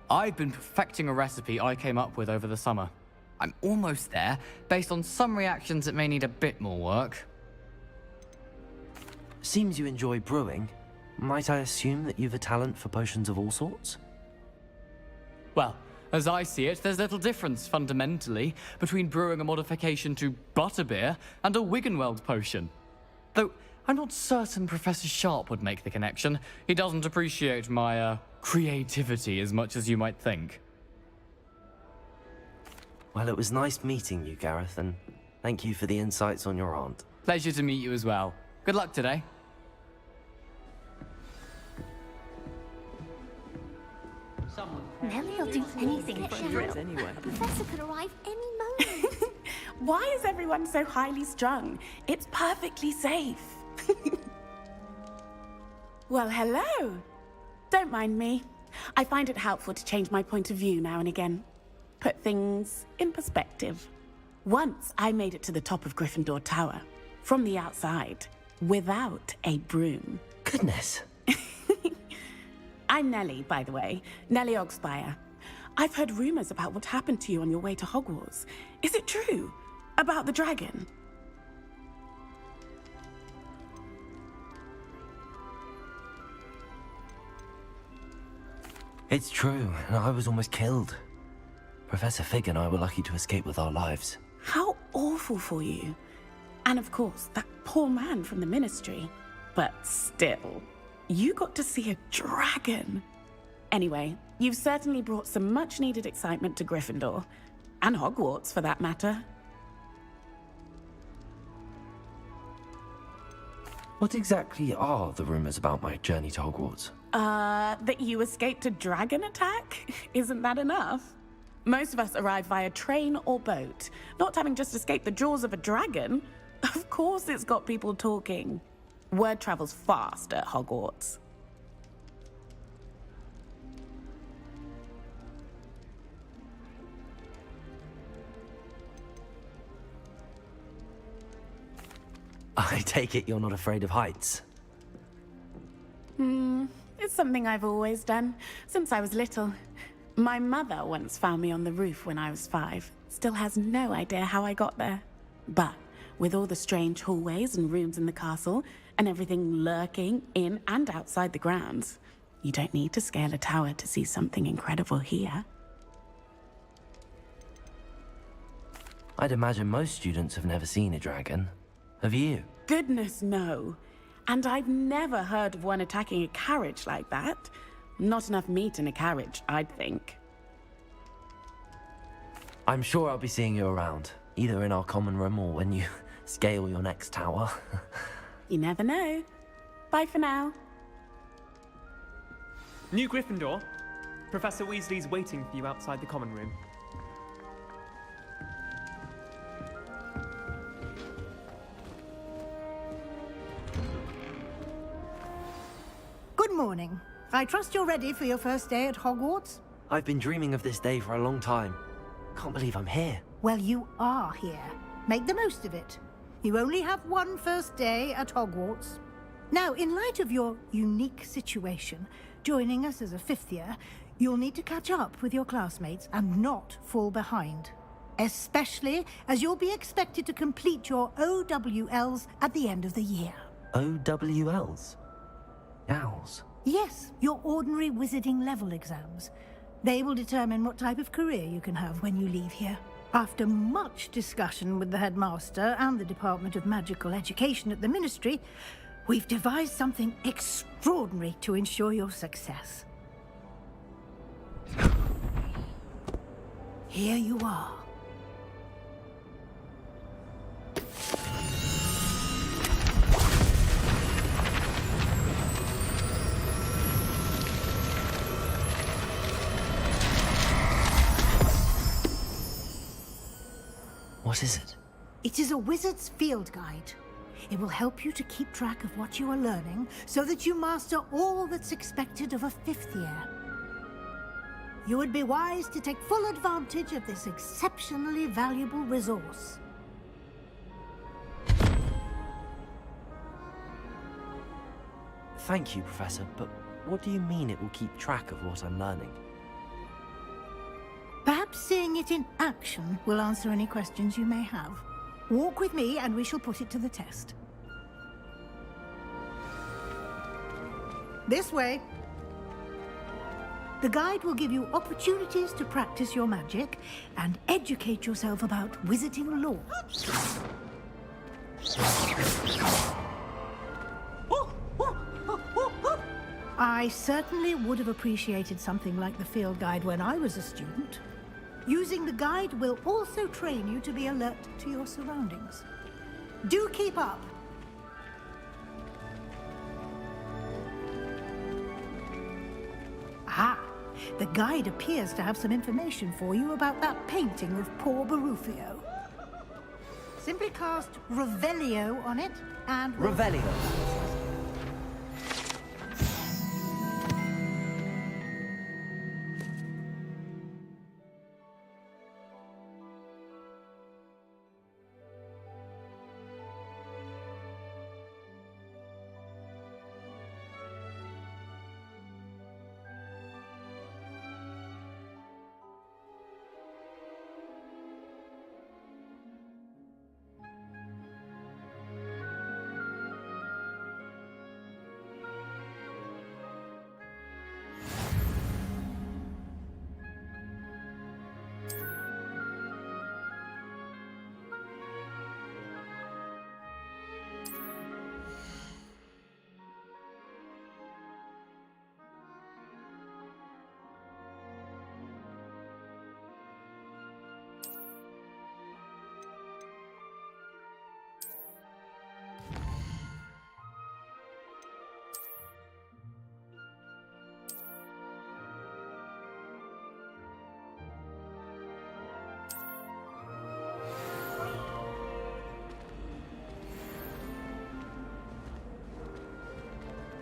[SPEAKER 15] I've been perfecting a recipe I came up with over the summer. I'm almost there, based on some reactions that may need a bit more work.
[SPEAKER 2] Seems you enjoy brewing. Might I assume that you've a talent for potions of all sorts?
[SPEAKER 15] Well, as I see it, there's little difference, fundamentally, between brewing a modification to butterbeer and a Wiggenweld potion. Though, I'm not certain Professor Sharp would make the connection. He doesn't appreciate my, creativity as much as you might think.
[SPEAKER 2] Well, it was nice meeting you, Gareth, and thank you for the insights on your aunt.
[SPEAKER 15] Pleasure to meet you as well. Good luck today.
[SPEAKER 16] Nellie will do anything for a thrill.
[SPEAKER 14] Anyway.
[SPEAKER 16] A professor could arrive any moment.
[SPEAKER 17] Why is everyone so highly strung? It's perfectly safe. Well, hello. Don't mind me. I find it helpful to change my point of view now and again. Put things in perspective. Once I made it to the top of Gryffindor Tower, from the outside, without a broom.
[SPEAKER 2] Goodness.
[SPEAKER 17] I'm Nellie, by the way. Nellie Ogspire. I've heard rumors about what happened to you on your way to Hogwarts. Is it true? About the dragon?
[SPEAKER 2] It's true, and I was almost killed. Professor Fig and I were lucky to escape with our lives.
[SPEAKER 17] How awful for you. And of course, that poor man from the Ministry. But still, you got to see a dragon. Anyway, you've certainly brought some much-needed excitement to Gryffindor. And Hogwarts, for that matter.
[SPEAKER 2] What exactly are the rumors about my journey to Hogwarts?
[SPEAKER 17] That you escaped a dragon attack? Isn't that enough? Most of us arrive via train or boat, not having just escaped the jaws of a dragon. Of course it's got people talking. Word travels fast at Hogwarts.
[SPEAKER 2] I take it you're not afraid of heights.
[SPEAKER 17] It's something I've always done, since I was little. My mother once found me on the roof when I was 5. Still has no idea how I got there. But with all the strange hallways and rooms in the castle, and everything lurking in and outside the grounds, you don't need to scale a tower to see something incredible here.
[SPEAKER 2] I'd imagine most students have never seen a dragon. Have you?
[SPEAKER 17] Goodness, no. And I've never heard of one attacking a carriage like that. Not enough meat in a carriage, I'd think.
[SPEAKER 2] I'm sure I'll be seeing you around, either in our common room or when you scale your next tower.
[SPEAKER 17] You never know. Bye for now.
[SPEAKER 18] New Gryffindor. Professor Weasley's waiting for you outside the common room.
[SPEAKER 11] Good morning. I trust you're ready for your first day at Hogwarts?
[SPEAKER 2] I've been dreaming of this day for a long time. Can't believe I'm here.
[SPEAKER 11] Well, you are here. Make the most of it. You only have one first day at Hogwarts. Now, in light of your unique situation, joining us as a 5th year, you'll need to catch up with your classmates and not fall behind. Especially as you'll be expected to complete your OWLs at the end of the year.
[SPEAKER 2] OWLs? Owls?
[SPEAKER 11] Yes, your ordinary wizarding level exams. They will determine what type of career you can have when you leave here. After much discussion with the headmaster and the Department of Magical Education at the Ministry, we've devised something extraordinary to ensure your success. Here you are.
[SPEAKER 2] What is it?
[SPEAKER 11] It is a wizard's field guide. It will help you to keep track of what you are learning so that you master all that's expected of a 5th year. You would be wise to take full advantage of this exceptionally valuable resource.
[SPEAKER 2] Thank you, Professor, but what do you mean it will keep track of what I'm learning?
[SPEAKER 11] Perhaps Perhaps seeing it in action will answer any questions you may have. Walk with me and we shall put it to the test. This way. The guide will give you opportunities to practice your magic and educate yourself about wizarding lore. I certainly would have appreciated something like the field guide when I was a student. Using the guide will also train you to be alert to your surroundings. Do keep up! Ah, the guide appears to have some information for you about that painting of poor Barufio. Simply cast Revelio on it and...
[SPEAKER 2] Revelio.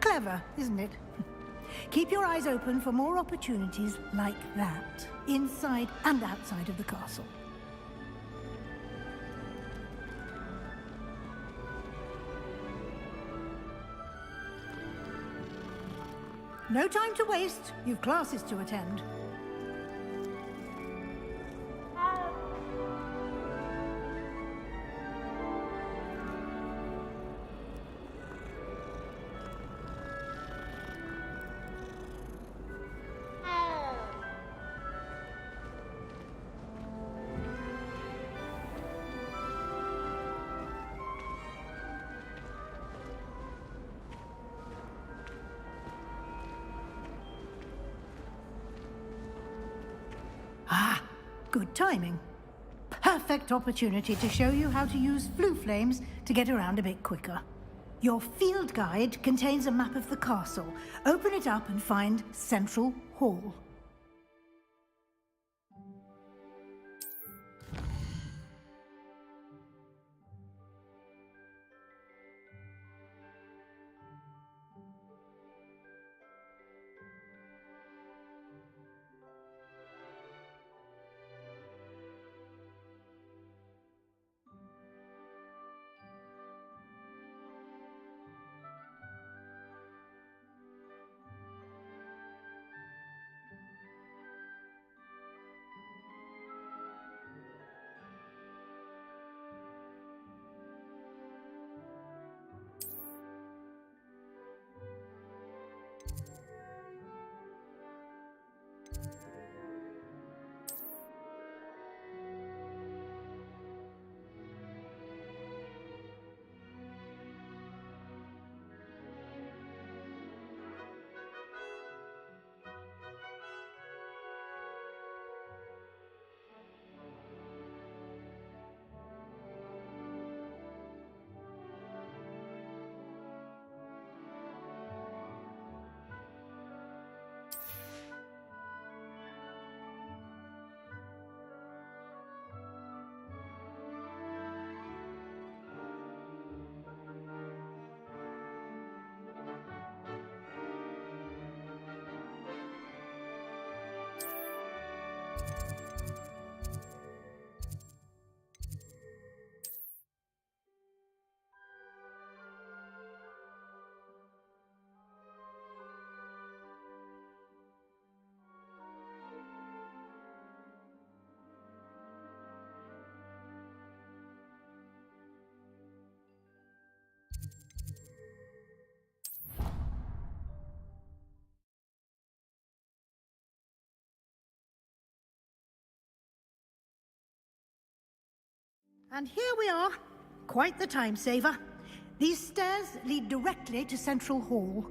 [SPEAKER 11] Clever, isn't it? Keep your eyes open for more opportunities like that, inside and outside of the castle. No time to waste. You've classes to attend. Ah, good timing. Perfect opportunity to show you how to use flue flames to get around a bit quicker. Your field guide contains a map of the castle. Open it up and find Central Hall. And here we are. Quite the time saver. These stairs lead directly to Central Hall.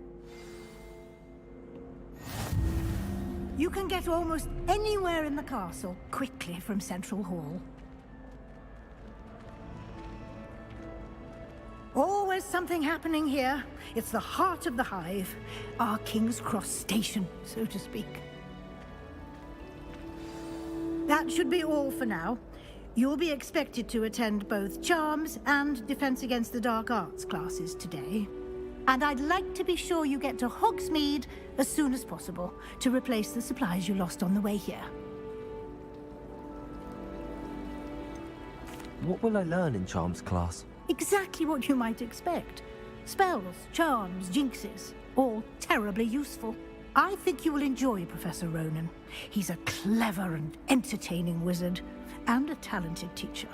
[SPEAKER 11] You can get almost anywhere in the castle quickly from Central Hall. Always something happening here. It's the heart of the Hive, our King's Cross station, so to speak. That should be all for now. You'll be expected to attend both Charms and Defense Against the Dark Arts classes today. And I'd like to be sure you get to Hogsmeade as soon as possible to replace the supplies you lost on the way here.
[SPEAKER 2] What will I learn in Charms class?
[SPEAKER 11] Exactly what you might expect. Spells, charms, jinxes, all terribly useful. I think you will enjoy Professor Ronan. He's a clever and entertaining wizard, and a talented teacher.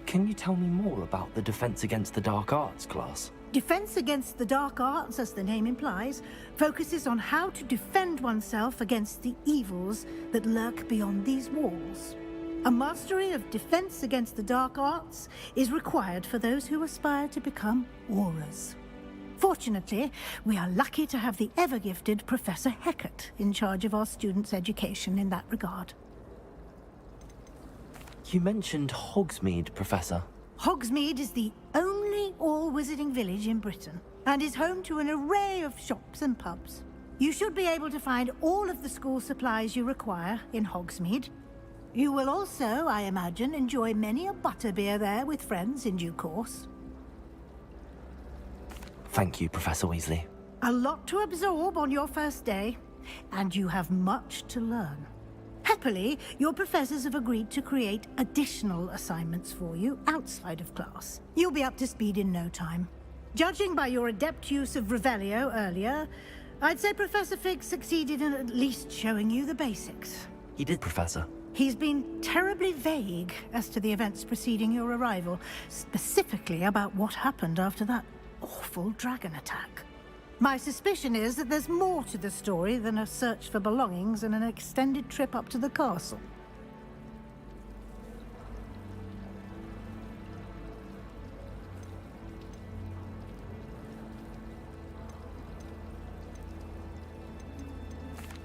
[SPEAKER 2] Can you tell me more about the Defense Against the Dark Arts class?
[SPEAKER 11] Defense Against the Dark Arts, as the name implies, focuses on how to defend oneself against the evils that lurk beyond these walls. A mastery of Defense Against the Dark Arts is required for those who aspire to become Aurors. Fortunately, we are lucky to have the ever-gifted Professor Hecat in charge of our students' education in that regard.
[SPEAKER 2] You mentioned Hogsmeade, Professor.
[SPEAKER 11] Hogsmeade is the only all-wizarding village in Britain, and is home to an array of shops and pubs. You should be able to find all of the school supplies you require in Hogsmeade. You will also, I imagine, enjoy many a butterbeer there with friends in due course.
[SPEAKER 2] Thank you, Professor Weasley.
[SPEAKER 11] A lot to absorb on your first day, and you have much to learn. Happily, your professors have agreed to create additional assignments for you outside of class. You'll be up to speed in no time. Judging by your adept use of Revelio earlier, I'd say Professor Fig succeeded in at least showing you the basics.
[SPEAKER 2] He did, Professor.
[SPEAKER 11] He's been terribly vague as to the events preceding your arrival, specifically about what happened after that awful dragon attack. My suspicion is that there's more to the story than a search for belongings and an extended trip up to the castle.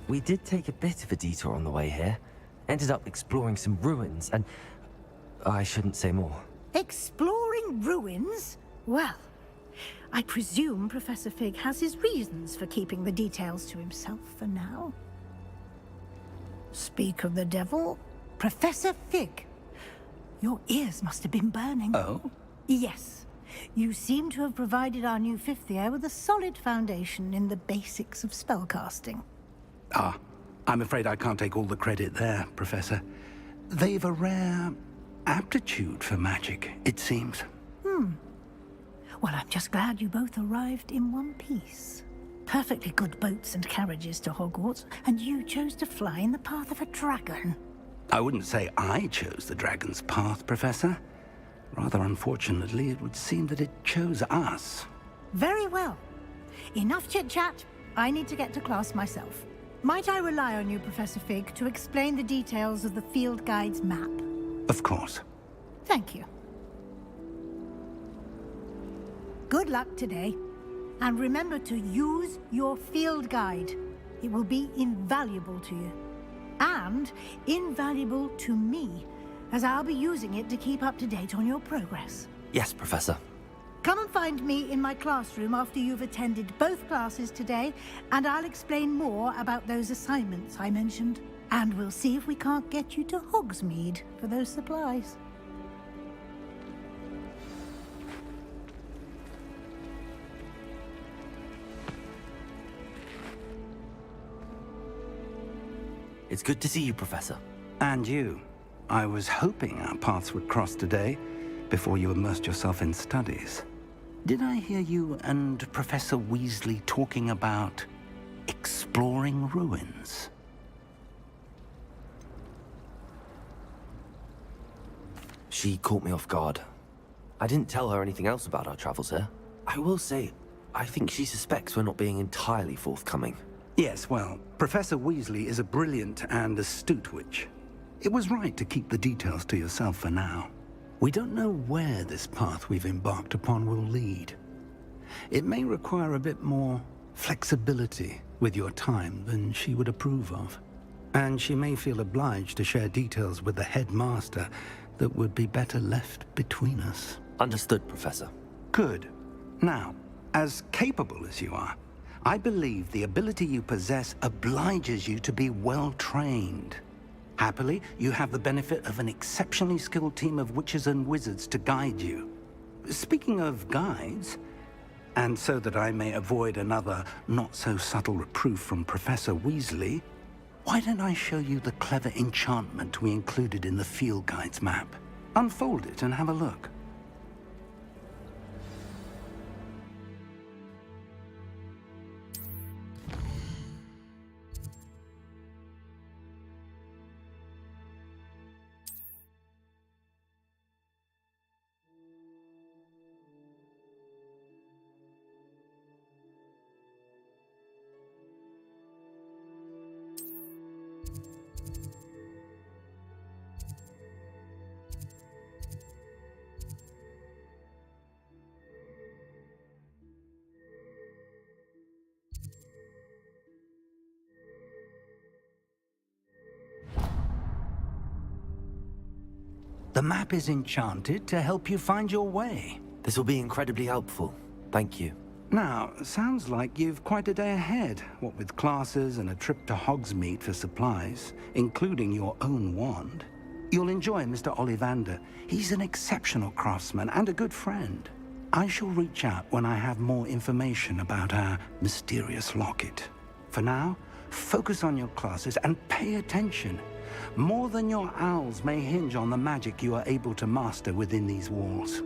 [SPEAKER 2] We did take a bit of a detour on the way here. Ended up exploring some ruins and... I shouldn't say more.
[SPEAKER 11] Exploring ruins? Well, I presume Professor Fig has his reasons for keeping the details to himself for now. Speak of the devil, Professor Fig. Your ears must have been burning.
[SPEAKER 5] Oh?
[SPEAKER 11] Yes. You seem to have provided our new fifth year with a solid foundation in the basics of spellcasting.
[SPEAKER 5] Ah, I'm afraid I can't take all the credit there, Professor. They've a rare aptitude for magic, it seems.
[SPEAKER 11] Well, I'm just glad you both arrived in one piece. Perfectly good boats and carriages to Hogwarts, and you chose to fly in the path of a dragon.
[SPEAKER 5] I wouldn't say I chose the dragon's path, Professor. Rather unfortunately, it would seem that it chose us.
[SPEAKER 11] Very well. Enough chit-chat. I need to get to class myself. Might I rely on you, Professor Fig, to explain the details of the field guide's map?
[SPEAKER 5] Of course.
[SPEAKER 11] Thank you. Good luck today. And remember to use your field guide. It will be invaluable to you. And invaluable to me, as I'll be using it to keep up to date on your progress.
[SPEAKER 2] Yes, Professor.
[SPEAKER 11] Come and find me in my classroom after you've attended both classes today, and I'll explain more about those assignments I mentioned. And we'll see if we can't get you to Hogsmeade for those supplies.
[SPEAKER 2] It's good to see you, Professor.
[SPEAKER 5] And you. I was hoping our paths would cross today, before you immersed yourself in studies. Did I hear you and Professor Weasley talking about exploring ruins?
[SPEAKER 2] She caught me off guard. I didn't tell her anything else about our travels here. I will say, I think she suspects we're not being entirely forthcoming.
[SPEAKER 5] Yes, well, Professor Weasley is a brilliant and astute witch. It was right to keep the details to yourself for now. We don't know where this path we've embarked upon will lead. It may require a bit more flexibility with your time than she would approve of. And she may feel obliged to share details with the headmaster that would be better left between us.
[SPEAKER 2] Understood, Professor.
[SPEAKER 5] Good. Now, as capable as you are, I believe the ability you possess obliges you to be well trained. Happily, you have the benefit of an exceptionally skilled team of witches and wizards to guide you. Speaking of guides, and so that I may avoid another not-so-subtle reproof from Professor Weasley, why don't I show you the clever enchantment we included in the field guide's map? Unfold it and have a look. The map is enchanted to help you find your way.
[SPEAKER 2] This will be incredibly helpful. Thank you.
[SPEAKER 5] Now, sounds like you've quite a day ahead, what with classes and a trip to Hogsmeade for supplies, including your own wand. You'll enjoy Mr. Ollivander. He's an exceptional craftsman and a good friend. I shall reach out when I have more information about our mysterious locket. For now, focus on your classes and pay attention. More than your owls may hinge on the magic you are able to master within these walls.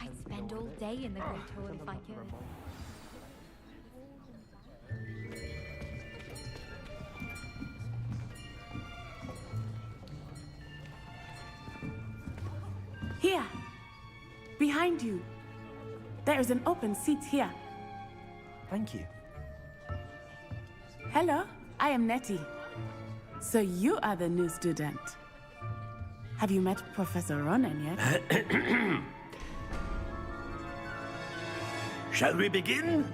[SPEAKER 19] I'd spend all day in the Great Hall if I could.
[SPEAKER 17] Here! Behind you! There is an open seat here.
[SPEAKER 2] Thank you.
[SPEAKER 17] Hello, I am Nettie. So you are the new student. Have you met Professor Ronan yet?
[SPEAKER 8] Shall we begin?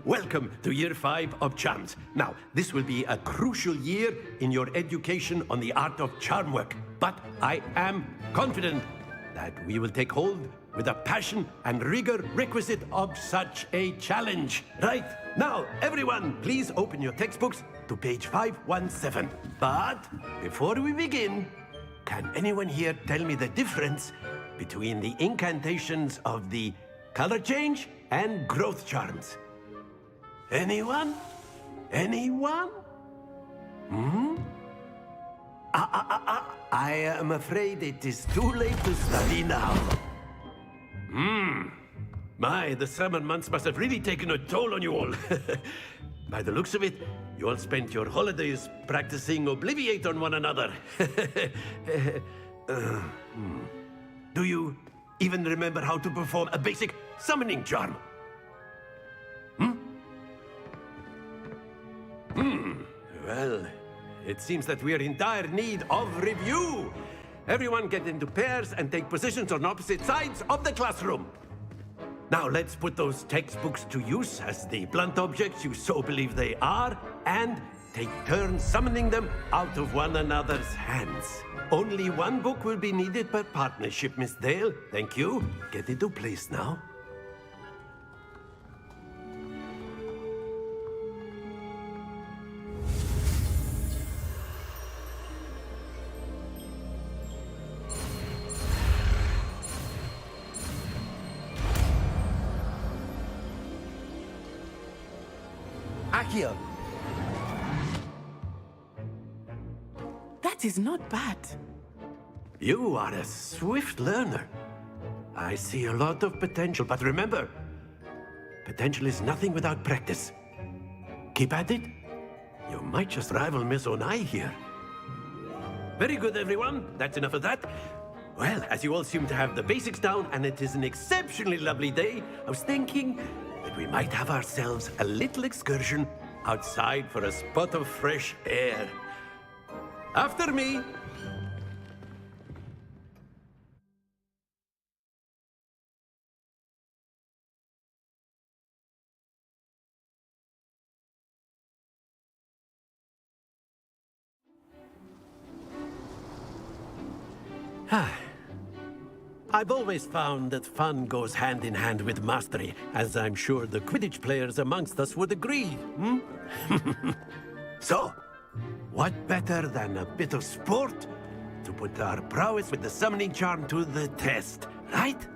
[SPEAKER 8] Welcome to Year 5 of Charms. Now, this will be a crucial year in your education on the art of charm work, but I am confident that we will take hold
[SPEAKER 20] with the passion and rigor requisite of such a challenge. Right, now, everyone, please open your textbooks to page 517. But before we begin, can anyone here tell me the difference between the incantations of the color change and growth charms? Anyone? Anyone? I am afraid it is too late to study now. My, the summer months must have really taken a toll on you all. By the looks of it, you all spent your holidays practicing Obliviate on one another. Do you even remember how to perform a basic summoning charm? Well, it seems that we are in dire need of review. Everyone get into pairs and take positions on opposite sides of the classroom. Now let's put those textbooks to use as the blunt objects you so believe they are, and take turns summoning them out of one another's hands. Only one book will be needed per partnership, Miss Dale. Thank you. Get into place now. Accio.
[SPEAKER 17] That is not bad.
[SPEAKER 20] You are a swift learner. I see a lot of potential, but remember, potential is nothing without practice. Keep at it. You might just rival Miss Onai here. Very good, everyone. That's enough of that. Well, as you all seem to have the basics down, and it is an exceptionally lovely day, I was thinking that we might have ourselves a little excursion outside for a spot of fresh air. After me. I've always found that fun goes hand in hand with mastery, as I'm sure the Quidditch players amongst us would agree. So, what better than a bit of sport to put our prowess with the summoning charm to the test, right?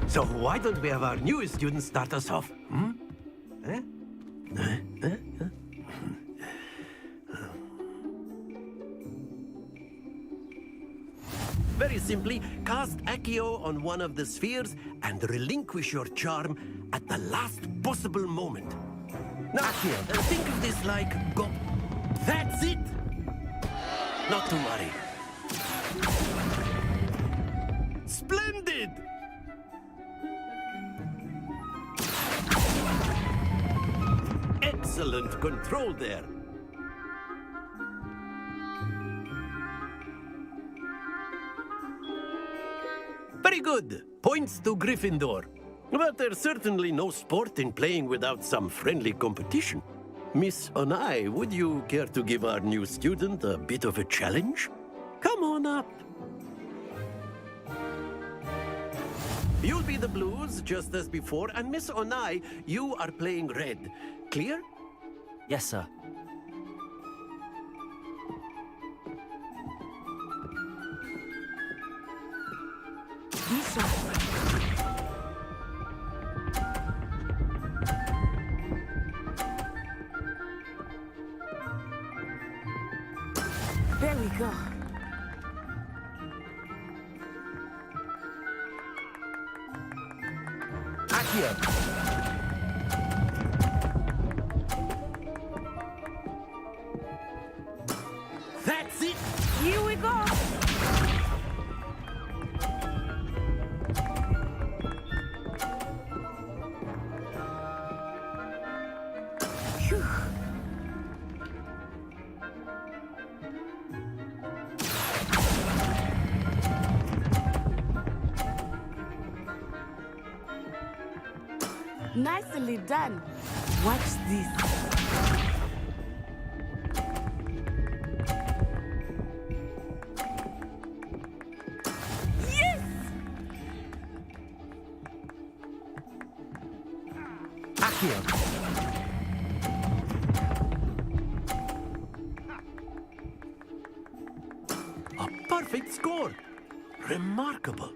[SPEAKER 20] So why don't we have our newest student start us off? Very simply, cast Accio on one of the spheres and relinquish your charm at the last possible moment. Now, Accio, think of this like go. That's it! Not to worry. Splendid! Excellent control there. Very good. Points to Gryffindor. But there's certainly no sport in playing without some friendly competition. Miss Onai, would you care to give our new student a bit of a challenge? Come on up. You'll be the blues, just as before, and Miss Onai, you are playing red. Clear?
[SPEAKER 2] Yes, sir.
[SPEAKER 1] There we go.
[SPEAKER 20] Accio. That's it!
[SPEAKER 1] Here we go! Phew.
[SPEAKER 17] Nicely done. Watch this. Yes!
[SPEAKER 2] Accio.
[SPEAKER 20] A perfect score. Remarkable.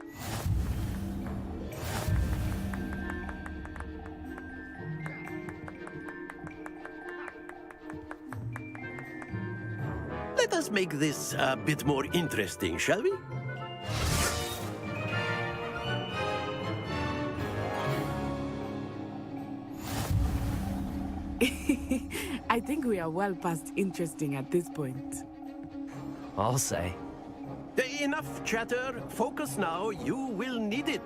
[SPEAKER 20] Let us make this a bit more interesting, shall we?
[SPEAKER 17] I think we are well past interesting at this point.
[SPEAKER 2] I'll say.
[SPEAKER 20] Enough chatter. Focus now. You will need it.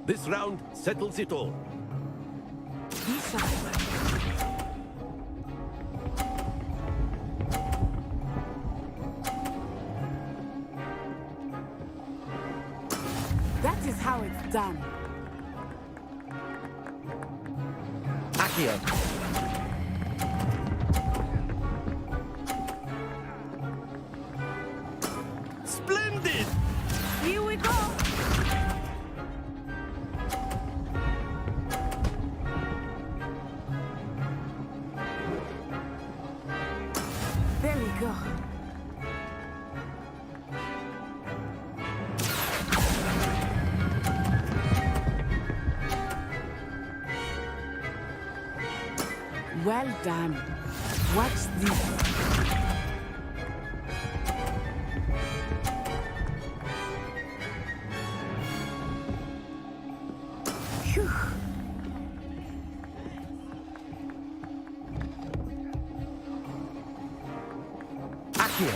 [SPEAKER 20] This round settles it all.
[SPEAKER 17] Be shy. That is how it's done.
[SPEAKER 2] Accio.
[SPEAKER 20] Splendid!
[SPEAKER 17] Here we go. There we go. Well done. Watch this. Phew.
[SPEAKER 2] Accio.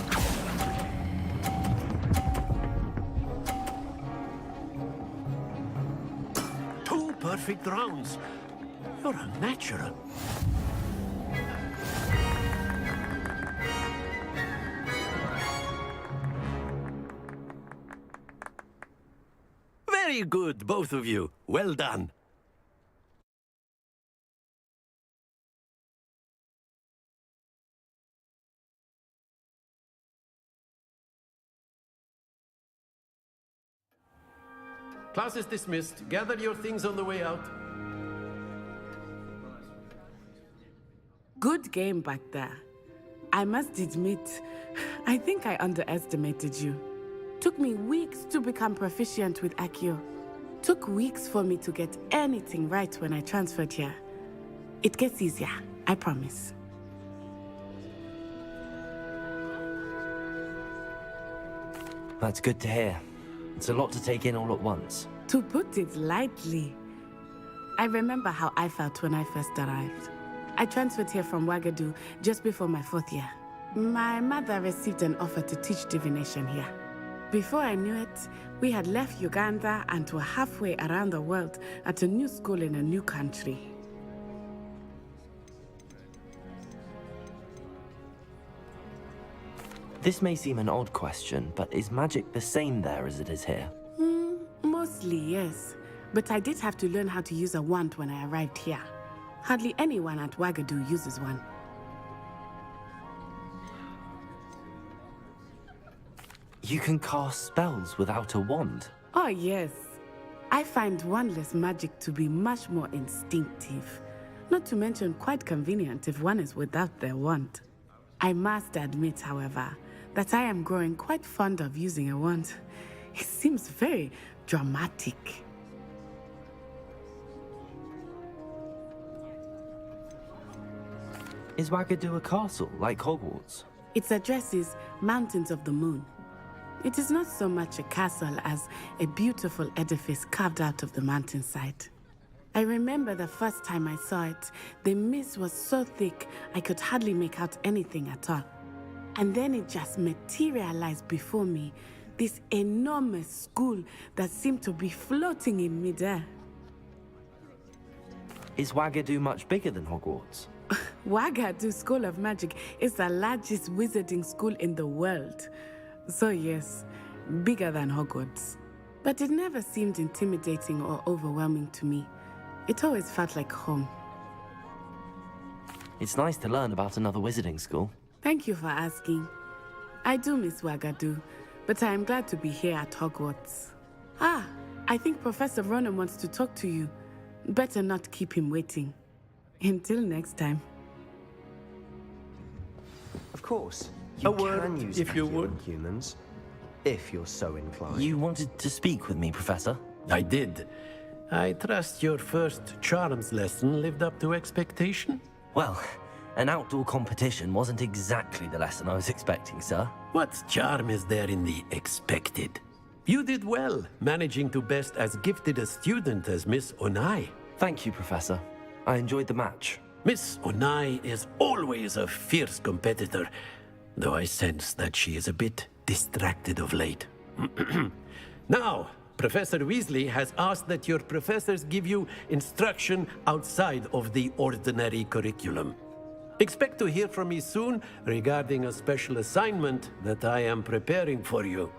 [SPEAKER 20] Two perfect rounds. You're a natural. Very good, both of you. Well done. Class is dismissed. Gather your things on the way out.
[SPEAKER 17] Good game back there. I must admit, I think I underestimated you. Took me weeks to become proficient with Accio. Took weeks for me to get anything right when I transferred here. It gets easier, I promise.
[SPEAKER 2] That's good to hear. It's a lot to take in all at once.
[SPEAKER 17] To put it lightly, I remember how I felt when I first arrived. I transferred here from Ouagadougou just before my 4th year. My mother received an offer to teach divination here. Before I knew it, we had left Uganda and were halfway around the world at a new school in a new country.
[SPEAKER 2] This may seem an odd question, but is magic the same there as it is here?
[SPEAKER 17] Mostly, yes. But I did have to learn how to use a wand when I arrived here. Hardly anyone at Ouagadougou uses one.
[SPEAKER 2] You can cast spells without a wand?
[SPEAKER 17] Oh, yes. I find wandless magic to be much more instinctive. Not to mention quite convenient if one is without their wand. I must admit, however, that I am growing quite fond of using a wand. It seems very dramatic.
[SPEAKER 2] Is Ouagadougou a castle, like Hogwarts?
[SPEAKER 17] Its address is Mountains of the Moon. It is not so much a castle as a beautiful edifice carved out of the mountainside. I remember the first time I saw it, the mist was so thick I could hardly make out anything at all. And then it just materialized before me, this enormous school that seemed to be floating in midair.
[SPEAKER 2] Is Ouagadougou much bigger than Hogwarts?
[SPEAKER 17] Ouagadougou School of Magic is the largest wizarding school in the world. So yes, bigger than Hogwarts. But it never seemed intimidating or overwhelming to me. It always felt like home.
[SPEAKER 2] It's nice to learn about another wizarding school.
[SPEAKER 17] Thank you for asking. I do miss Wagadu, but I am glad to be here at Hogwarts. Ah, I think Professor Ronan wants to talk to you. Better not keep him waiting. Until next time.
[SPEAKER 21] Of course. You
[SPEAKER 20] A word,
[SPEAKER 21] can use
[SPEAKER 20] if you
[SPEAKER 21] Accio
[SPEAKER 20] would.
[SPEAKER 21] on humans, if you're so inclined.
[SPEAKER 2] You wanted to speak with me, Professor?
[SPEAKER 20] I did. I trust your first charms lesson lived up to expectation?
[SPEAKER 2] Well, an outdoor competition wasn't exactly the lesson I was expecting, sir.
[SPEAKER 20] What charm is there in the expected? You did well, managing to best as gifted a student as Miss Onai.
[SPEAKER 2] Thank you, Professor. I enjoyed the match.
[SPEAKER 20] Miss Onai is always a fierce competitor, though I sense that she is a bit distracted of late. Now, Professor Weasley has asked that your professors give you instruction outside of the ordinary curriculum. Expect to hear from me soon regarding a special assignment that I am preparing for you.